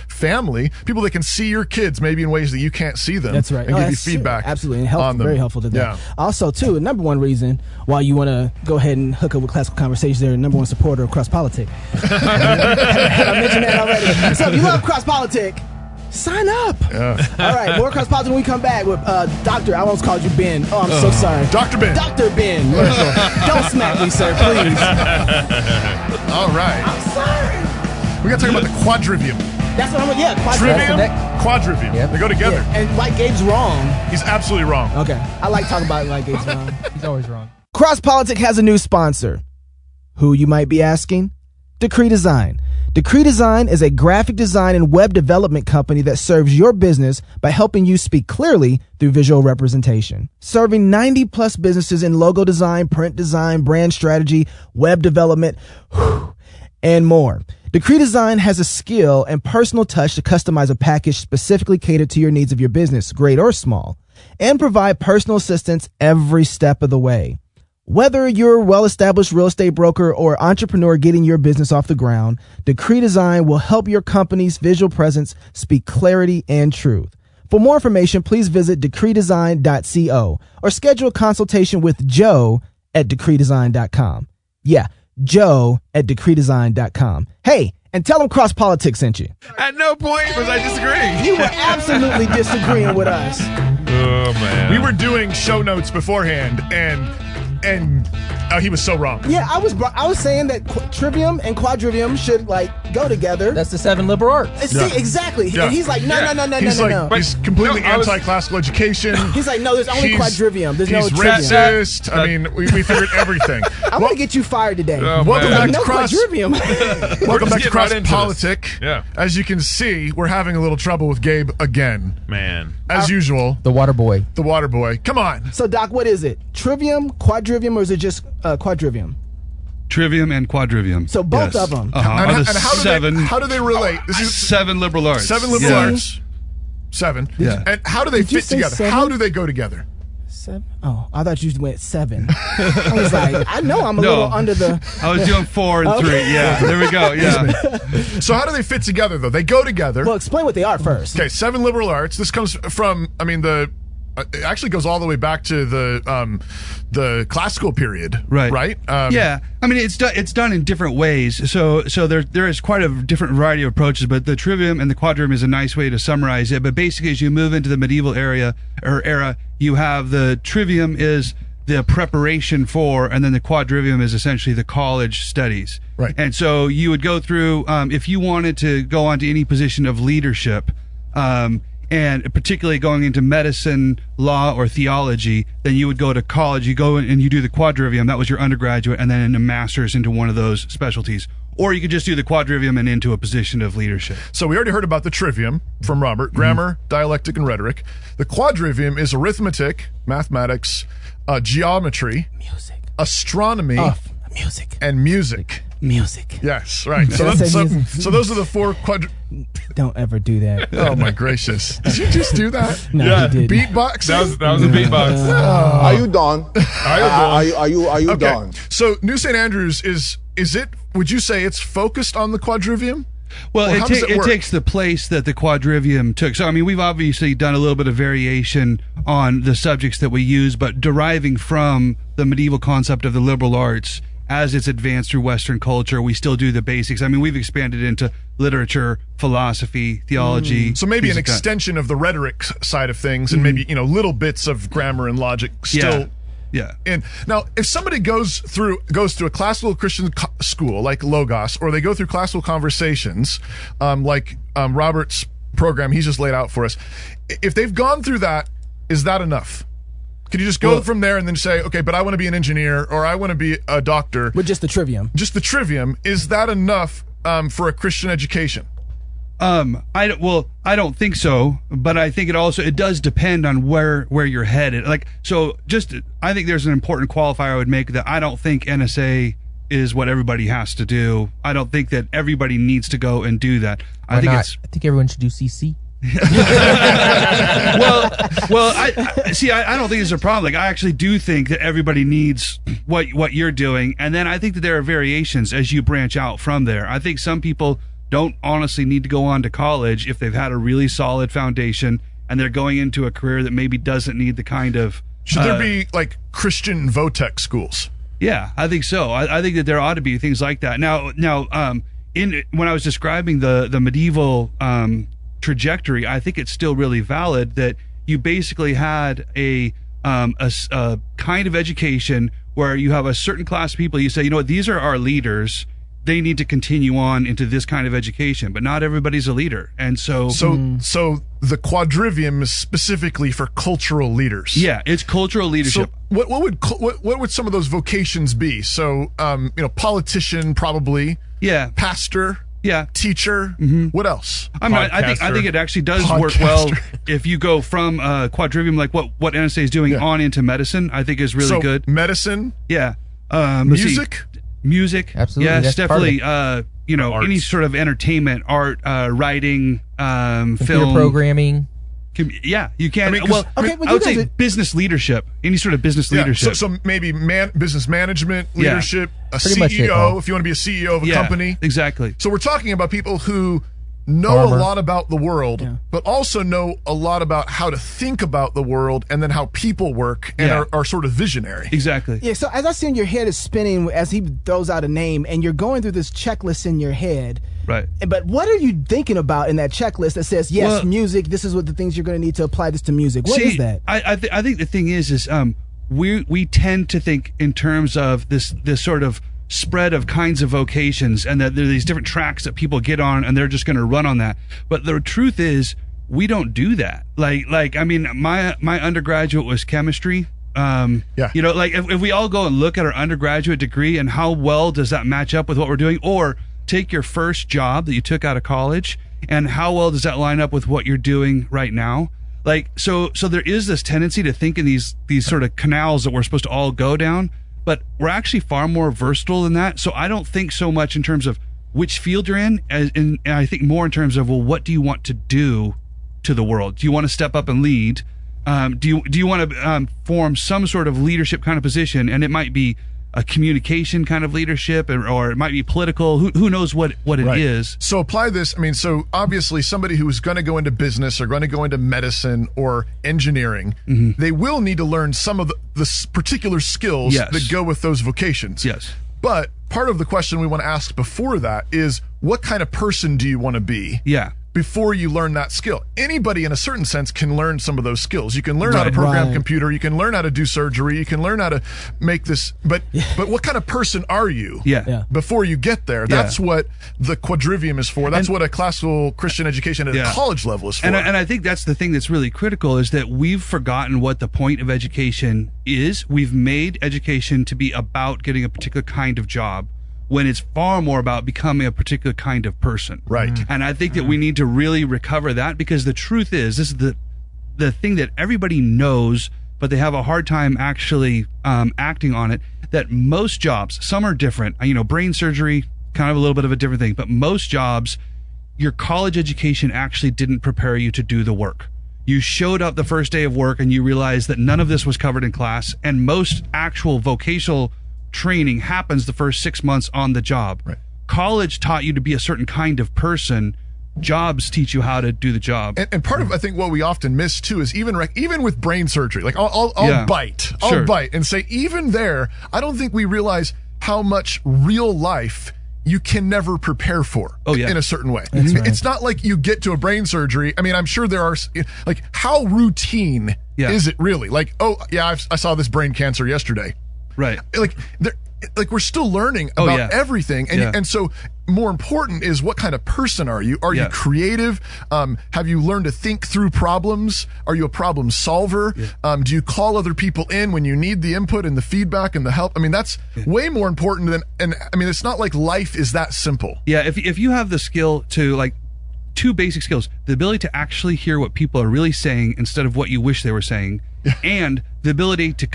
family, people that can see your kids maybe in ways that you can't see them. That's right. And give you That's true. feedback. Absolutely. And helpful, on them. very helpful to that. Yeah. Also, too, number one reason why you want to go ahead and hook up with Classical Conversations, they're the number one supporter of Cross Politic. Have I mentioned that already? So if you love Cross Politic, sign up. Yeah. All right, more Cross Politic when we come back with Doctor. I almost called you Ben. Oh, I'm so sorry. Dr. Ben. Dr. Ben. Don't smack me, sir, please. All right. I'm sorry. We got to talk about the quadrivium. That's what I'm. Yeah, Trivium, quadrivium. quadrivium. Yep. They go together. Yeah. And like Gabe's wrong. He's absolutely wrong. Okay, I like talking about it like Gabe's wrong. He's always wrong. Cross Politic has a new sponsor. Who, you might be asking? Decree Design. Decree Design is a graphic design and web development company that serves your business by helping you speak clearly through visual representation. Serving 90 plus businesses in logo design, print design, brand strategy, web development, and more. Decree Design has a skill and personal touch to customize a package specifically catered to your needs of your business, great or small, and provide personal assistance every step of the way. Whether you're a well-established real estate broker or entrepreneur getting your business off the ground, Decree Design will help your company's visual presence speak clarity and truth. For more information, please visit decreedesign.co or schedule a consultation with Joe at decreedesign.com. Yeah, Joe at decreedesign.com. Hey, and tell them Cross Politics sent you. At no point was I disagreeing. You were absolutely disagreeing with us. Oh, man. We were doing show notes beforehand, and he was so wrong. Yeah, I was saying that trivium and quadrivium should go together. That's the 7 liberal arts. See, exactly. Yeah. And he's like, no. He's like, no. he's completely No, I was- anti-classical education. He's like, no, there's only quadrivium. There's no He's trivium. racist. I mean, we figured everything. I'm going to get you fired today. Oh, Welcome man. back no to Cross. quadrivium. Welcome back to getting Cross right into Politic. Yeah. As you can see, we're having a little trouble with Gabe again. Man. As usual, The Water Boy. the water boy. Come on. So, Doc, what is it? Trivium, quadrivium, or is it just quadrivium? Trivium and quadrivium. So both of them. Are the And how do they relate? This is 7 liberal arts. 7 liberal Yeah. arts. 7. Yeah. And how do they Did you fit say together? 7? How do they go together? 7? Oh, I thought you went 7. I was like, I know I'm a No. little under the. I was doing 4 and 3. Yeah, there we go. Yeah. So how do they fit together, though? They go together. Well, explain what they are first. Okay, 7 liberal arts. This comes from, it actually goes all the way back to the classical period, Right. Right. Yeah, I mean it's done in different ways. So there is quite a different variety of approaches, but the trivium and the quadrivium is a nice way to summarize it. But basically, as you move into the medieval era, you have the trivium is the preparation for, and then the quadrivium is essentially the college studies. Right. And so you would go through if you wanted to go on to any position of leadership. And particularly going into medicine, law, or theology, then you would go to college. You go and you do the quadrivium. That was your undergraduate, and then a master's into one of those specialties. Or you could just do the quadrivium and into a position of leadership. So we already heard about the trivium from Robert, grammar, dialectic, and rhetoric. The quadrivium is arithmetic, mathematics, geometry, astronomy, music. and music. Music. Yes, right. Did I say music? So those are the four Don't ever do that. Oh my gracious! Did you just do that? No, Yeah. he didn't. Beatboxing. That was a beatbox. Are you done? Are you Okay. done? So New St. Andrews is it? Would you say it's focused on the quadrivium? Well, Or how does it work? takes the place that the quadrivium took. So, I mean, we've obviously done a little bit of variation on the subjects that we use, but deriving from the medieval concept of the liberal arts as it's advanced through Western culture, we still do the basics. I mean, we've expanded into literature, philosophy, theology. So maybe an things like that. extension of the rhetoric side of things, and maybe little bits of grammar and logic still. Yeah. And now, if somebody goes to a classical Christian school like Logos, or they go through classical conversations, like Robert's program he's just laid out for us, if they've gone through that, is that enough? Could you just go from there and then say, okay, but I want to be an engineer or I want to be a doctor? With just the trivium. Just the trivium, is that enough for a Christian education? I don't think so, but I think it does depend on where you're headed. Like, so I think there's an important qualifier I would make that I don't think NSA is what everybody has to do. I don't think that everybody needs to go and do that. I think everyone should do CC. I don't think it's a problem. Like, I actually do think that everybody needs what you're doing, and then I think that there are variations as you branch out from there. I think some people don't honestly need to go on to college if they've had a really solid foundation and they're going into a career that maybe doesn't need the kind of. Should there be like Christian Votech schools? Yeah, I think so. I think that there ought to be things like that. Now, when I was describing the medieval trajectory, I think it's still really valid that you basically had a kind of education where you have a certain class of people. You say, these are our leaders. They need to continue on into this kind of education, but not everybody's a leader. And so the quadrivium is specifically for cultural leaders. Yeah, it's cultural leadership. So what would some of those vocations be? So, politician, probably. Yeah. Pastor. Yeah. Teacher. What else? I think it actually does work well if you go from quadrivium, like what NSA is doing, on into medicine. I think is really good. Medicine. Yeah. Music. Absolutely. Yes, That's definitely. Arts. Any sort of entertainment, art, writing, Computer film, programming. Yeah, you can. Okay, I would say business leadership. Any sort of business leadership. So maybe business management, leadership, a Pretty much it, CEO, Paul. if you want to be a CEO of a company. Exactly. So we're talking about people who know a lot about the world, but also know a lot about how to think about the world and then how people work and are sort of visionary. Exactly. Yeah, so as I see your head is spinning as he throws out a name and you're going through this checklist in your head. Right. But what are you thinking about in that checklist that says, music, this is what the things you're going to need to apply this to music? What is that? I think the thing is we tend to think in terms of this sort of spread of kinds of vocations, and that there are these different tracks that people get on and they're just going to run on that. But the truth is we don't do that. Like I mean, my undergraduate was chemistry. If we all go and look at our undergraduate degree and how well does that match up with what we're doing, or take your first job that you took out of college and how well does that line up with what you're doing right now? Like, so there is this tendency to think in these sort of canals that we're supposed to all go down, but we're actually far more versatile than that. So I don't think so much in terms of which field you're in, and I think more in terms of, well, what do you want to do to the world? Do you want to step up and lead? Do you want to form some sort of leadership kind of position? And it might be a communication kind of leadership, or it might be political. Who knows what it is? So apply this. I mean, so obviously somebody who is going to go into business or going to go into medicine or engineering, they will need to learn some of the particular skills that go with those vocations. Yes. But part of the question we want to ask before that is, what kind of person do you want to be? Yeah. Before you learn that skill. Anybody in a certain sense can learn some of those skills. You can learn how to program a computer, you can learn how to do surgery, you can learn how to make this, but what kind of person are you before you get there? That's what the quadrivium is for. That's what a classical Christian education at a college level is for. And I think that's the thing that's really critical, is that we've forgotten what the point of education is. We've made education to be about getting a particular kind of job, when it's far more about becoming a particular kind of person. Right. And I think that we need to really recover that, because the truth is, this is the thing that everybody knows but they have a hard time actually acting on it. That most jobs, some are different. Brain surgery, kind of a little bit of a different thing, but most jobs, your college education actually didn't prepare you to do the work. You showed up the first day of work and you realized that none of this was covered in class, and most actual vocational training happens the first 6 months on the job. Right. College taught you to be a certain kind of person. Jobs teach you how to do the job. And part of, I think, what we often miss too is even with brain surgery, like I'll bite and say, even there, I don't think we realize how much real life you can never prepare for in a certain way. Right. It's not like you get to a brain surgery. I mean, I'm sure there are, like, how routine is it really? Like, I saw this brain cancer yesterday. Right. Like we're still learning about everything. And so more important is, what kind of person are you? Are you creative? Have you learned to think through problems? Are you a problem solver? Do you call other people in when you need the input and the feedback and the help? I mean, that's way more important than, and I mean, it's not like life is that simple. Yeah. If you have the skill to, like, two basic skills, the ability to actually hear what people are really saying instead of what you wish they were saying, and the ability to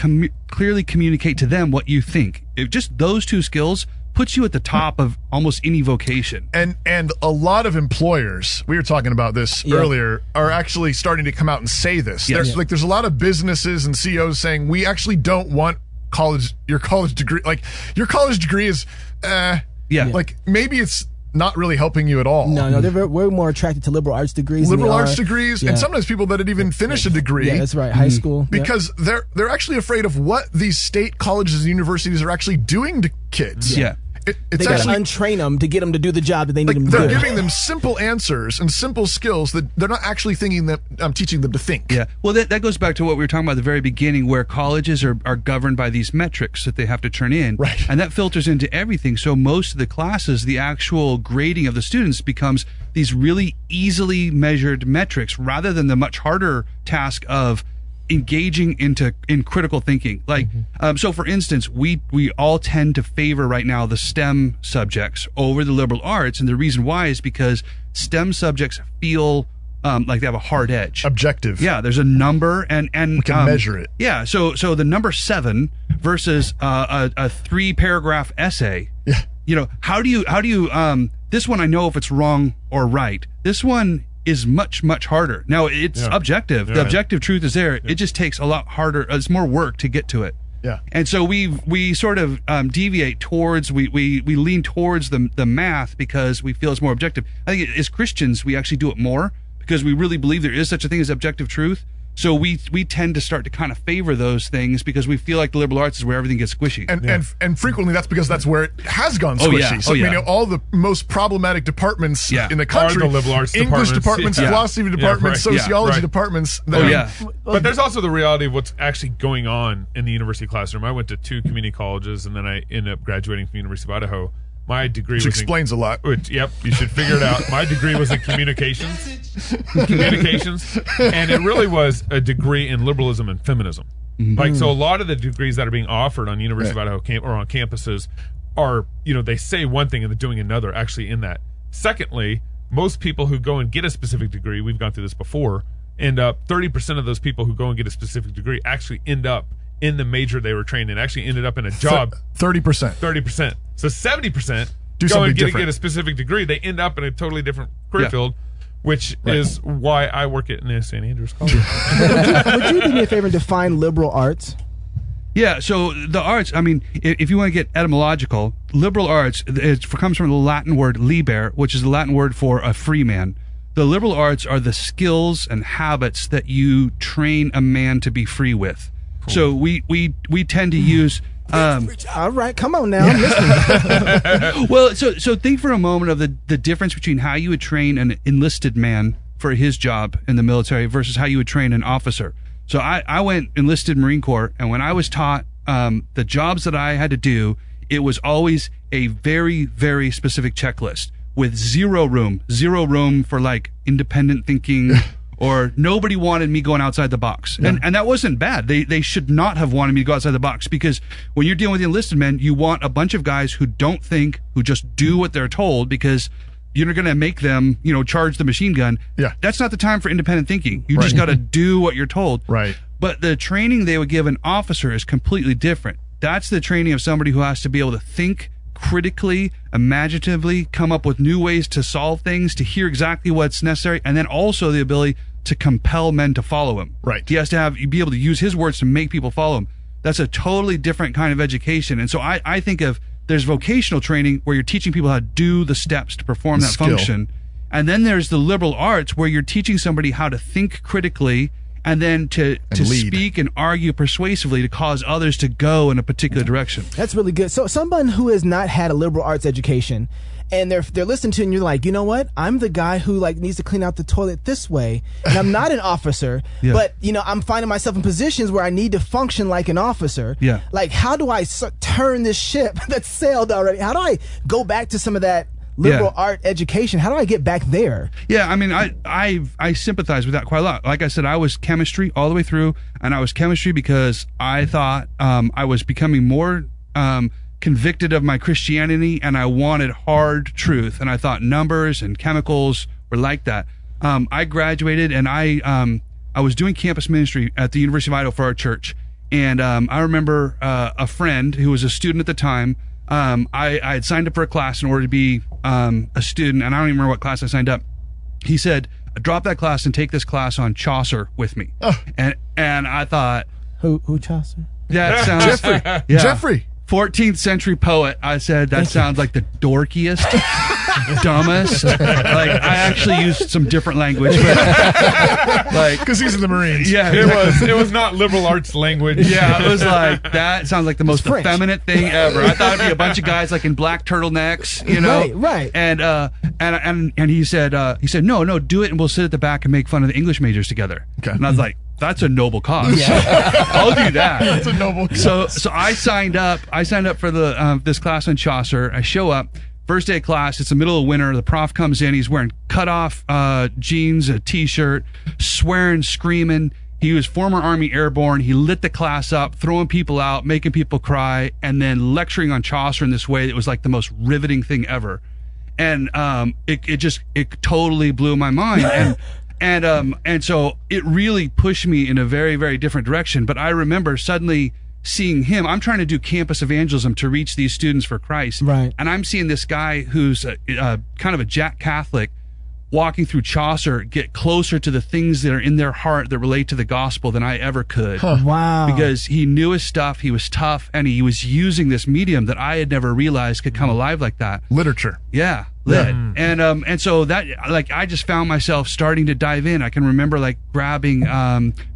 clearly communicate to them what you think. If just those two skills puts you at the top of almost any vocation. And a lot of employers, we were talking about this earlier, are actually starting to come out and say this. There's a lot of businesses and CEOs saying, we actually don't want your college degree. Like, your college degree is, like, maybe it's not really helping you at all. No, they're way more attracted to liberal arts degrees. And sometimes people that didn't even finish a degree. Yeah, that's right, high school. Because they're actually afraid of what these state colleges and universities are actually doing to kids. Yeah. They got to untrain them to get them to do the job that they need them to do. They're giving them simple answers and simple skills that they're not actually teaching them to think. Yeah. Well, that goes back to what we were talking about at the very beginning, where colleges are governed by these metrics that they have to turn in. Right. And that filters into everything. So most of the classes, the actual grading of the students becomes these really easily measured metrics, rather than the much harder task of engaging in critical thinking. Like, so for instance, we all tend to favor right now the STEM subjects over the liberal arts, and the reason why is because STEM subjects feel like they have a hard edge. Objective. Yeah, there's a number and we can measure it. Yeah, so the number 7 versus a 3-paragraph essay. Yeah. How do you this one, I know if it's wrong or right. This one is much, much harder. Now, it's objective. The objective truth is there. It just takes a lot harder. It's more work to get to it. Yeah. And so we sort of deviate towards, we lean towards the math because we feel it's more objective. I think as Christians, we actually do it more because we really believe there is such a thing as objective truth. So we tend to start to kind of favor those things because we feel like the liberal arts is where everything gets squishy. And frequently that's because that's where it has gone squishy. All the most problematic departments in the country are the liberal arts English departments, philosophy departments, sociology departments. But there's also the reality of what's actually going on in the university classroom. I went to 2 community colleges, and then I ended up graduating from the University of Idaho. My degree explains a lot. You should figure it out. My degree was in communications, and it really was a degree in liberalism and feminism. Like, so a lot of the degrees that are being offered on University of Idaho or on campuses are, they say one thing and they're doing another actually in that. Secondly, most people who go and get a specific degree, we've gone through this before, end up 30% of those people who go and get a specific degree actually end up in the major they were trained in, actually ended up in a job. 30%. So 70% go and get a specific degree. They end up in a totally different career field, which is why I work at St. Andrews College. Would you do me a favor and define liberal arts? Yeah, so the arts, I mean, if you want to get etymological, liberal arts, it comes from the Latin word liber, which is the Latin word for a free man. The liberal arts are the skills and habits that you train a man to be free with. Cool. So we tend to use... all right, come on now. I'm listening. Well, so think for a moment of the difference between how you would train an enlisted man for his job in the military versus how you would train an officer. So I went enlisted Marine Corps, and when I was taught the jobs that I had to do, it was always a very, very specific checklist with zero room for like independent thinking. Or nobody wanted me going outside the box. Yeah. And that wasn't bad. They should not have wanted me to go outside the box, because when you're dealing with the enlisted men, you want a bunch of guys who don't think, who just do what they're told, because you're going to make them, charge the machine gun. Yeah. That's not the time for independent thinking. You just got to do what you're told. Right. But the training they would give an officer is completely different. That's the training of somebody who has to be able to think critically, imaginatively, come up with new ways to solve things, to hear exactly what's necessary, and then also the ability to compel men to follow him. Right. He has to be able to use his words to make people follow him. That's a totally different kind of education. And so I think of there's vocational training where you're teaching people how to do the steps to perform that skill. function. And then there's the liberal arts where you're teaching somebody how to think critically and then to lead. speak and argue persuasively to cause others to go in a particular direction. That's really good. So someone who has not had a liberal arts education and they're listening to it and you're like, you know what? I'm the guy who like needs to clean out the toilet this way. And I'm not an officer, Yeah. but you know, I'm finding myself in positions where I need to function like an officer. Yeah. Like, how do I turn this ship that's sailed already? How do I go back to some of that liberal art education? How do I get back there? Yeah, I mean, I sympathize with that quite a lot. Like I said, I was chemistry all the way through, and I was chemistry because I thought I was becoming more convicted of my Christianity, and I wanted hard truth, and I thought numbers and chemicals were like that. I graduated, and I was doing campus ministry at the University of Idaho for our church, and I remember a friend who was a student at the time. I had signed up for a class in order to be a student, and I don't even remember what class I signed up. He said, drop that class and take this class on Chaucer with me. Oh. And I thought, Who Chaucer? that sounds... Jeffrey. Yeah. Jeffrey. 14th century poet. I said, that sounds like the dorkiest, dumbest. Like, I actually used some different language. But, like, Because he's in the Marines. yeah, It was not liberal arts language. Yeah, it was like, that sounds like the most French. effeminate thing ever. I thought it'd be a bunch of guys like in black turtlenecks, you know? Right. And he said, no, do it and we'll sit at the back and make fun of the English majors together. Okay. And I was like, that's a noble cause. I'll do that. That's a noble cause. So I signed up for the this class on Chaucer. I show up. First day of class, it's the middle of winter. The prof comes in. He's wearing cut-off jeans, a T-shirt, swearing, screaming. He was former Army Airborne. He lit the class up, throwing people out, making people cry, and then lecturing on Chaucer in this way that was like the most riveting thing ever. And it totally blew my mind. And so it really pushed me in a very, very different direction. But I remember suddenly seeing him. I'm trying to do campus evangelism to reach these students for Christ. Right. And I'm seeing this guy who's kind of a Jack Catholic walking through Chaucer get closer to the things that are in their heart that relate to the gospel than I ever could. Wow. Because he knew his stuff, he was tough, and he was using this medium that I had never realized could come alive like that. Literature. Yeah, lit. And so that, like, I just found myself starting to dive in. I can remember like grabbing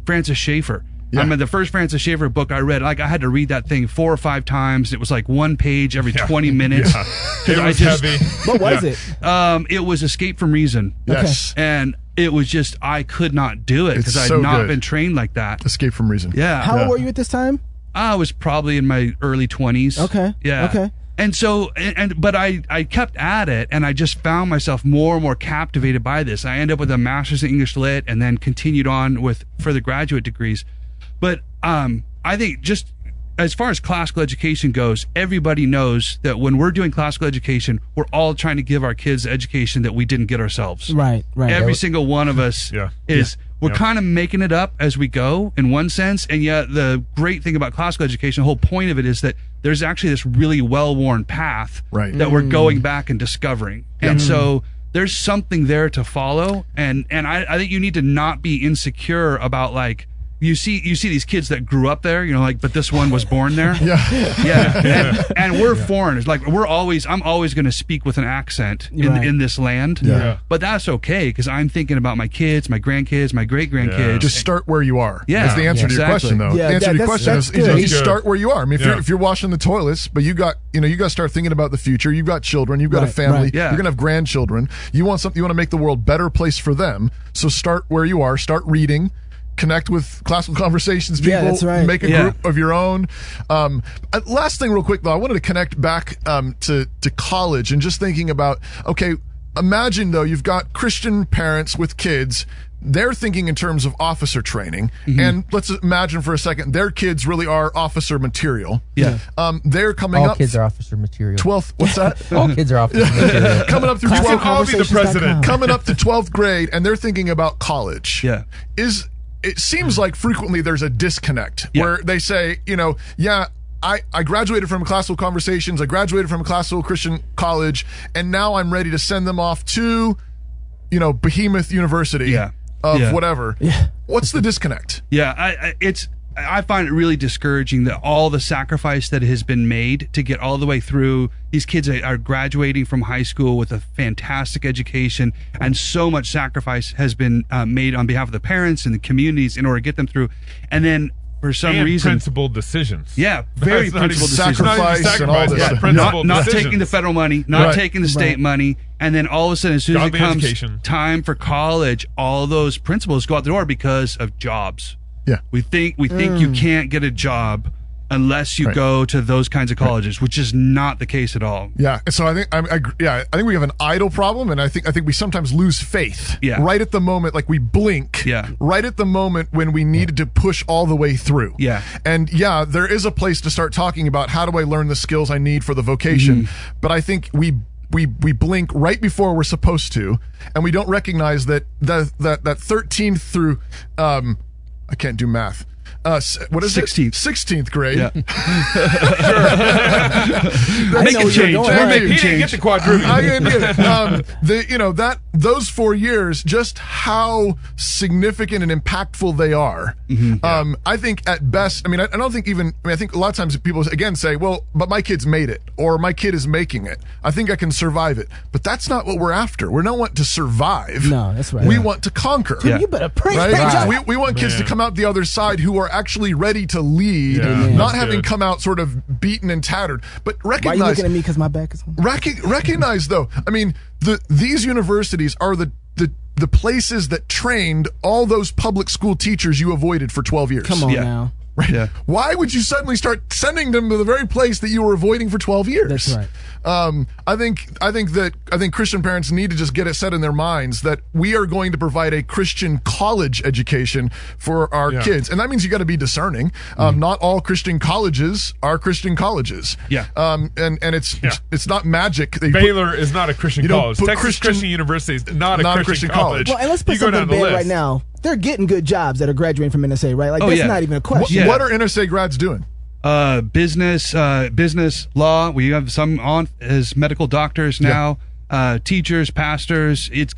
Francis Schaeffer. Yeah. I mean, the first Francis Schaeffer book I read, like I had to read that thing 4 or 5 times. It was like one page every 20 minutes. Yeah. It was heavy. What was it? It was Escape from Reason. Yes. And it was just, I could not do it because It's I'd so not good. been trained like that. Escape from Reason. Yeah. How old were you at this time? I was probably in my early 20s. Okay. Yeah. Okay. And so, but I kept at it, and I just found myself more and more captivated by this. I ended up with a master's in English Lit, and then continued on with further graduate degrees. But I think just as far as classical education goes, everybody knows that when we're doing classical education, we're all trying to give our kids the education that we didn't get ourselves. Right. Every single one of us we're kind of making it up as we go in one sense. And yet the great thing about classical education, the whole point of it is that there's actually this really well-worn path that we're going back and discovering. And so there's something there to follow. And I think you need to not be insecure about, like, you see these kids that grew up there, like, but this one was born there. And we're foreigners. Like, I'm always going to speak with an accent in this land. But that's okay, because I'm thinking about my kids, my grandkids, my great grandkids. Just start where you are. Yeah. That's the answer to your question, though. Yeah, the answer to your that's question is good. you start where you are. I mean, if you're washing the toilets, but you got to start thinking about the future. You've got children. You've got a family. Right. Yeah. You're gonna have grandchildren. You want something. You want to make the world a better place for them. So start where you are. Start reading. Connect with classical conversations people. Yeah, that's right. Make a group of your own. Last thing real quick, though, I wanted to connect back to college and just thinking about, okay, imagine, though, you've got Christian parents with kids. They're thinking in terms of officer training. And let's imagine for a second, their kids really are officer material. Yeah. They're coming All up. kids are officer material. 12th, what's that? All kids are officer material. Coming up through Classical 12th. I'll be the president. Coming up to 12th grade, and they're thinking about college. Yeah. it seems like frequently there's a disconnect where they say, I graduated from Classical Conversations, I graduated from a classical Christian college, and now I'm ready to send them off to, Behemoth University of whatever. Yeah. What's the disconnect? Yeah, I find it really discouraging that all the sacrifice that has been made to get all the way through. These kids are graduating from high school with a fantastic education, and so much sacrifice has been made on behalf of the parents and the communities in order to get them through. And then for some reason, principled decisions. Yeah, very principled decisions. Sacrifice and all this. Not taking the federal money, not taking the state money, and then all of a sudden, as soon as it comes time for college, all those principles go out the door because of jobs. Yeah, we think you can't get a job unless you go to those kinds of colleges, which is not the case at all. Yeah, so I think we have an idol problem, and I think we sometimes lose faith. Yeah. Right at the moment, like we blink. Yeah. Right at the moment when we needed to push all the way through. Yeah. And there is a place to start talking about how do I learn the skills I need for the vocation, but I think we blink right before we're supposed to, and we don't recognize that 13th through I can't do math. What is 16th. it? 16th grade. Yeah. Make a change. He didn't get the quadruple. I didn't get it. Those 4 years, just how significant and impactful they are. I think at best, I don't think I think a lot of times people again say, well, but my kid's made it, or my kid is making it. I think I can survive it. But that's not what we're after. We don't want to survive. No, that's right. We want to conquer. Tim, you better pray. Right? We want kids to come out the other side who are actually ready to lead, not having come out sort of beaten and tattered. But recognize. Why are you looking at me because my back is on? Recognize though, these universities are the places that trained all those public school teachers you avoided for 12 years. Come on now. Right? Yeah. Why would you suddenly start sending them to the very place that you were avoiding for 12 years? That's right. I think Christian parents need to just get it set in their minds that we are going to provide a Christian college education for our kids, and that means you got to be discerning. Not all Christian colleges are Christian colleges. Yeah. And it's not magic. Baylor is not a Christian college. Texas Christian University is not a Christian college. Well, and let's put something big right now. They're getting good jobs that are graduating from NSA, right? Like that's not even a question. What are NSA grads doing? Business, law. We have some on as medical doctors now, teachers, pastors. It's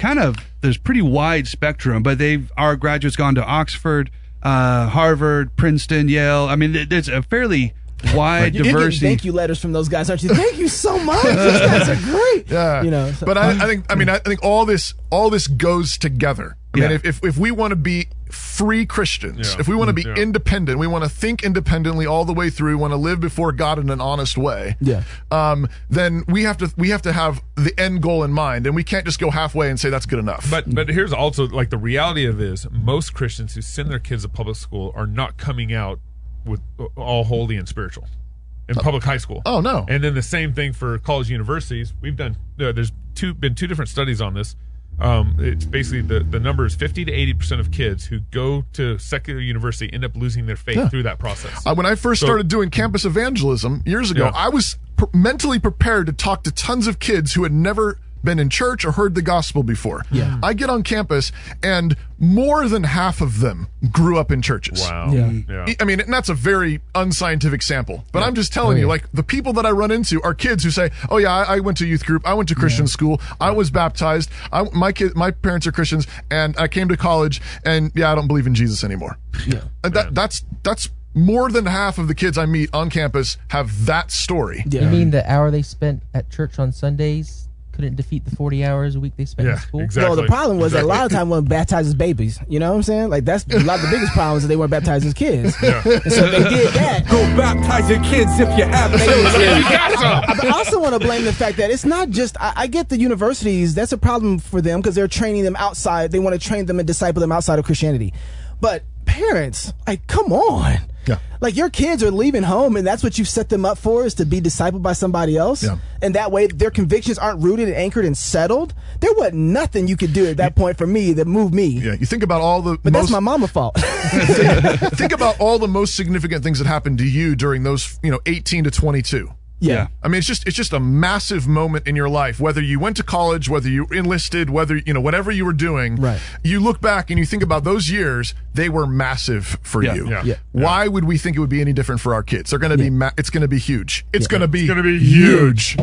there's pretty wide spectrum, but our graduates gone to Oxford, Harvard, Princeton, Yale. There's a fairly wide diversity. You're getting thank you letters from those guys, aren't you? Thank you so much. Those guys are great. Yeah. But I think all this goes together. If we want to be free Christians, if we want to be independent, we want to think independently all the way through, we want to live before God in an honest way. Then we have to have the end goal in mind, and we can't just go halfway and say that's good enough. But here's also the reality of it is most Christians who send their kids to public school are not coming out with all holy and spiritual in public high school. Oh no! And then the same thing for college universities. We've done. There's been two different studies on this. It's basically the number is 50 to 80% of kids who go to secular university end up losing their faith through that process. When I first started doing campus evangelism years ago, I was mentally prepared to talk to tons of kids who had never been in church or heard the gospel before. I get on campus and more than half of them grew up in churches. Wow. And that's a very unscientific sample, but I'm just telling you, the people that I run into are kids who say, oh yeah, I went to youth group, I went to Christian school, I was baptized, my parents are Christians, and I came to college, and I don't believe in Jesus anymore. And that's more than half of the kids I meet on campus have that story. You mean the hour they spent at church on Sundays couldn't defeat the 40 hours a week they spent in school? Exactly. Well, the problem was that a lot of time women baptized as babies. You know what I'm saying? That's a lot of the biggest problems that they weren't baptized as kids. And so they did that. Go baptize your kids if you have But I also want to blame the fact that it's not just, I get the universities, that's a problem for them because they're training them outside. They want to train them and disciple them outside of Christianity. But parents, come on. Your kids are leaving home, and that's what you've set them up for, is to be discipled by somebody else. And that way their convictions aren't rooted and anchored and settled. There wasn't nothing you could do at that point for me that moved me. You think about all the that's my mama's fault. think about all the most significant things that happened to you during those 18 to 22. I mean, it's just a massive moment in your life. Whether you went to college, whether you enlisted, whether whatever you were doing, right. You look back and you think about those years. They were massive for you. Yeah. Why would we think it would be any different for our kids? They're going to be. It's going to be huge. It's going to be. It's going to be huge.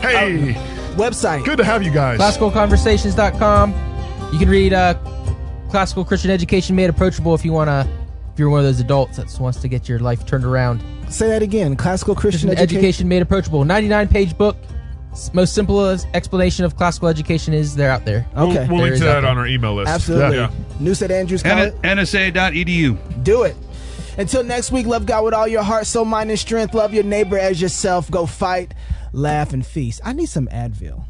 Hey, website. good to have you guys. ClassicalConversations.com. You can read Classical Christian Education Made Approachable if you're one of those adults that wants to get your life turned around. Say that again. Classical Christian Education Made Approachable. 99-page book. Most simple explanation of classical education is there out there. Okay. We'll link to that on our email list. Absolutely. Yeah. News at Andrews College. NSA.edu. Do it. Until next week, love God with all your heart, soul, mind, and strength. Love your neighbor as yourself. Go fight, laugh, and feast. I need some Advil.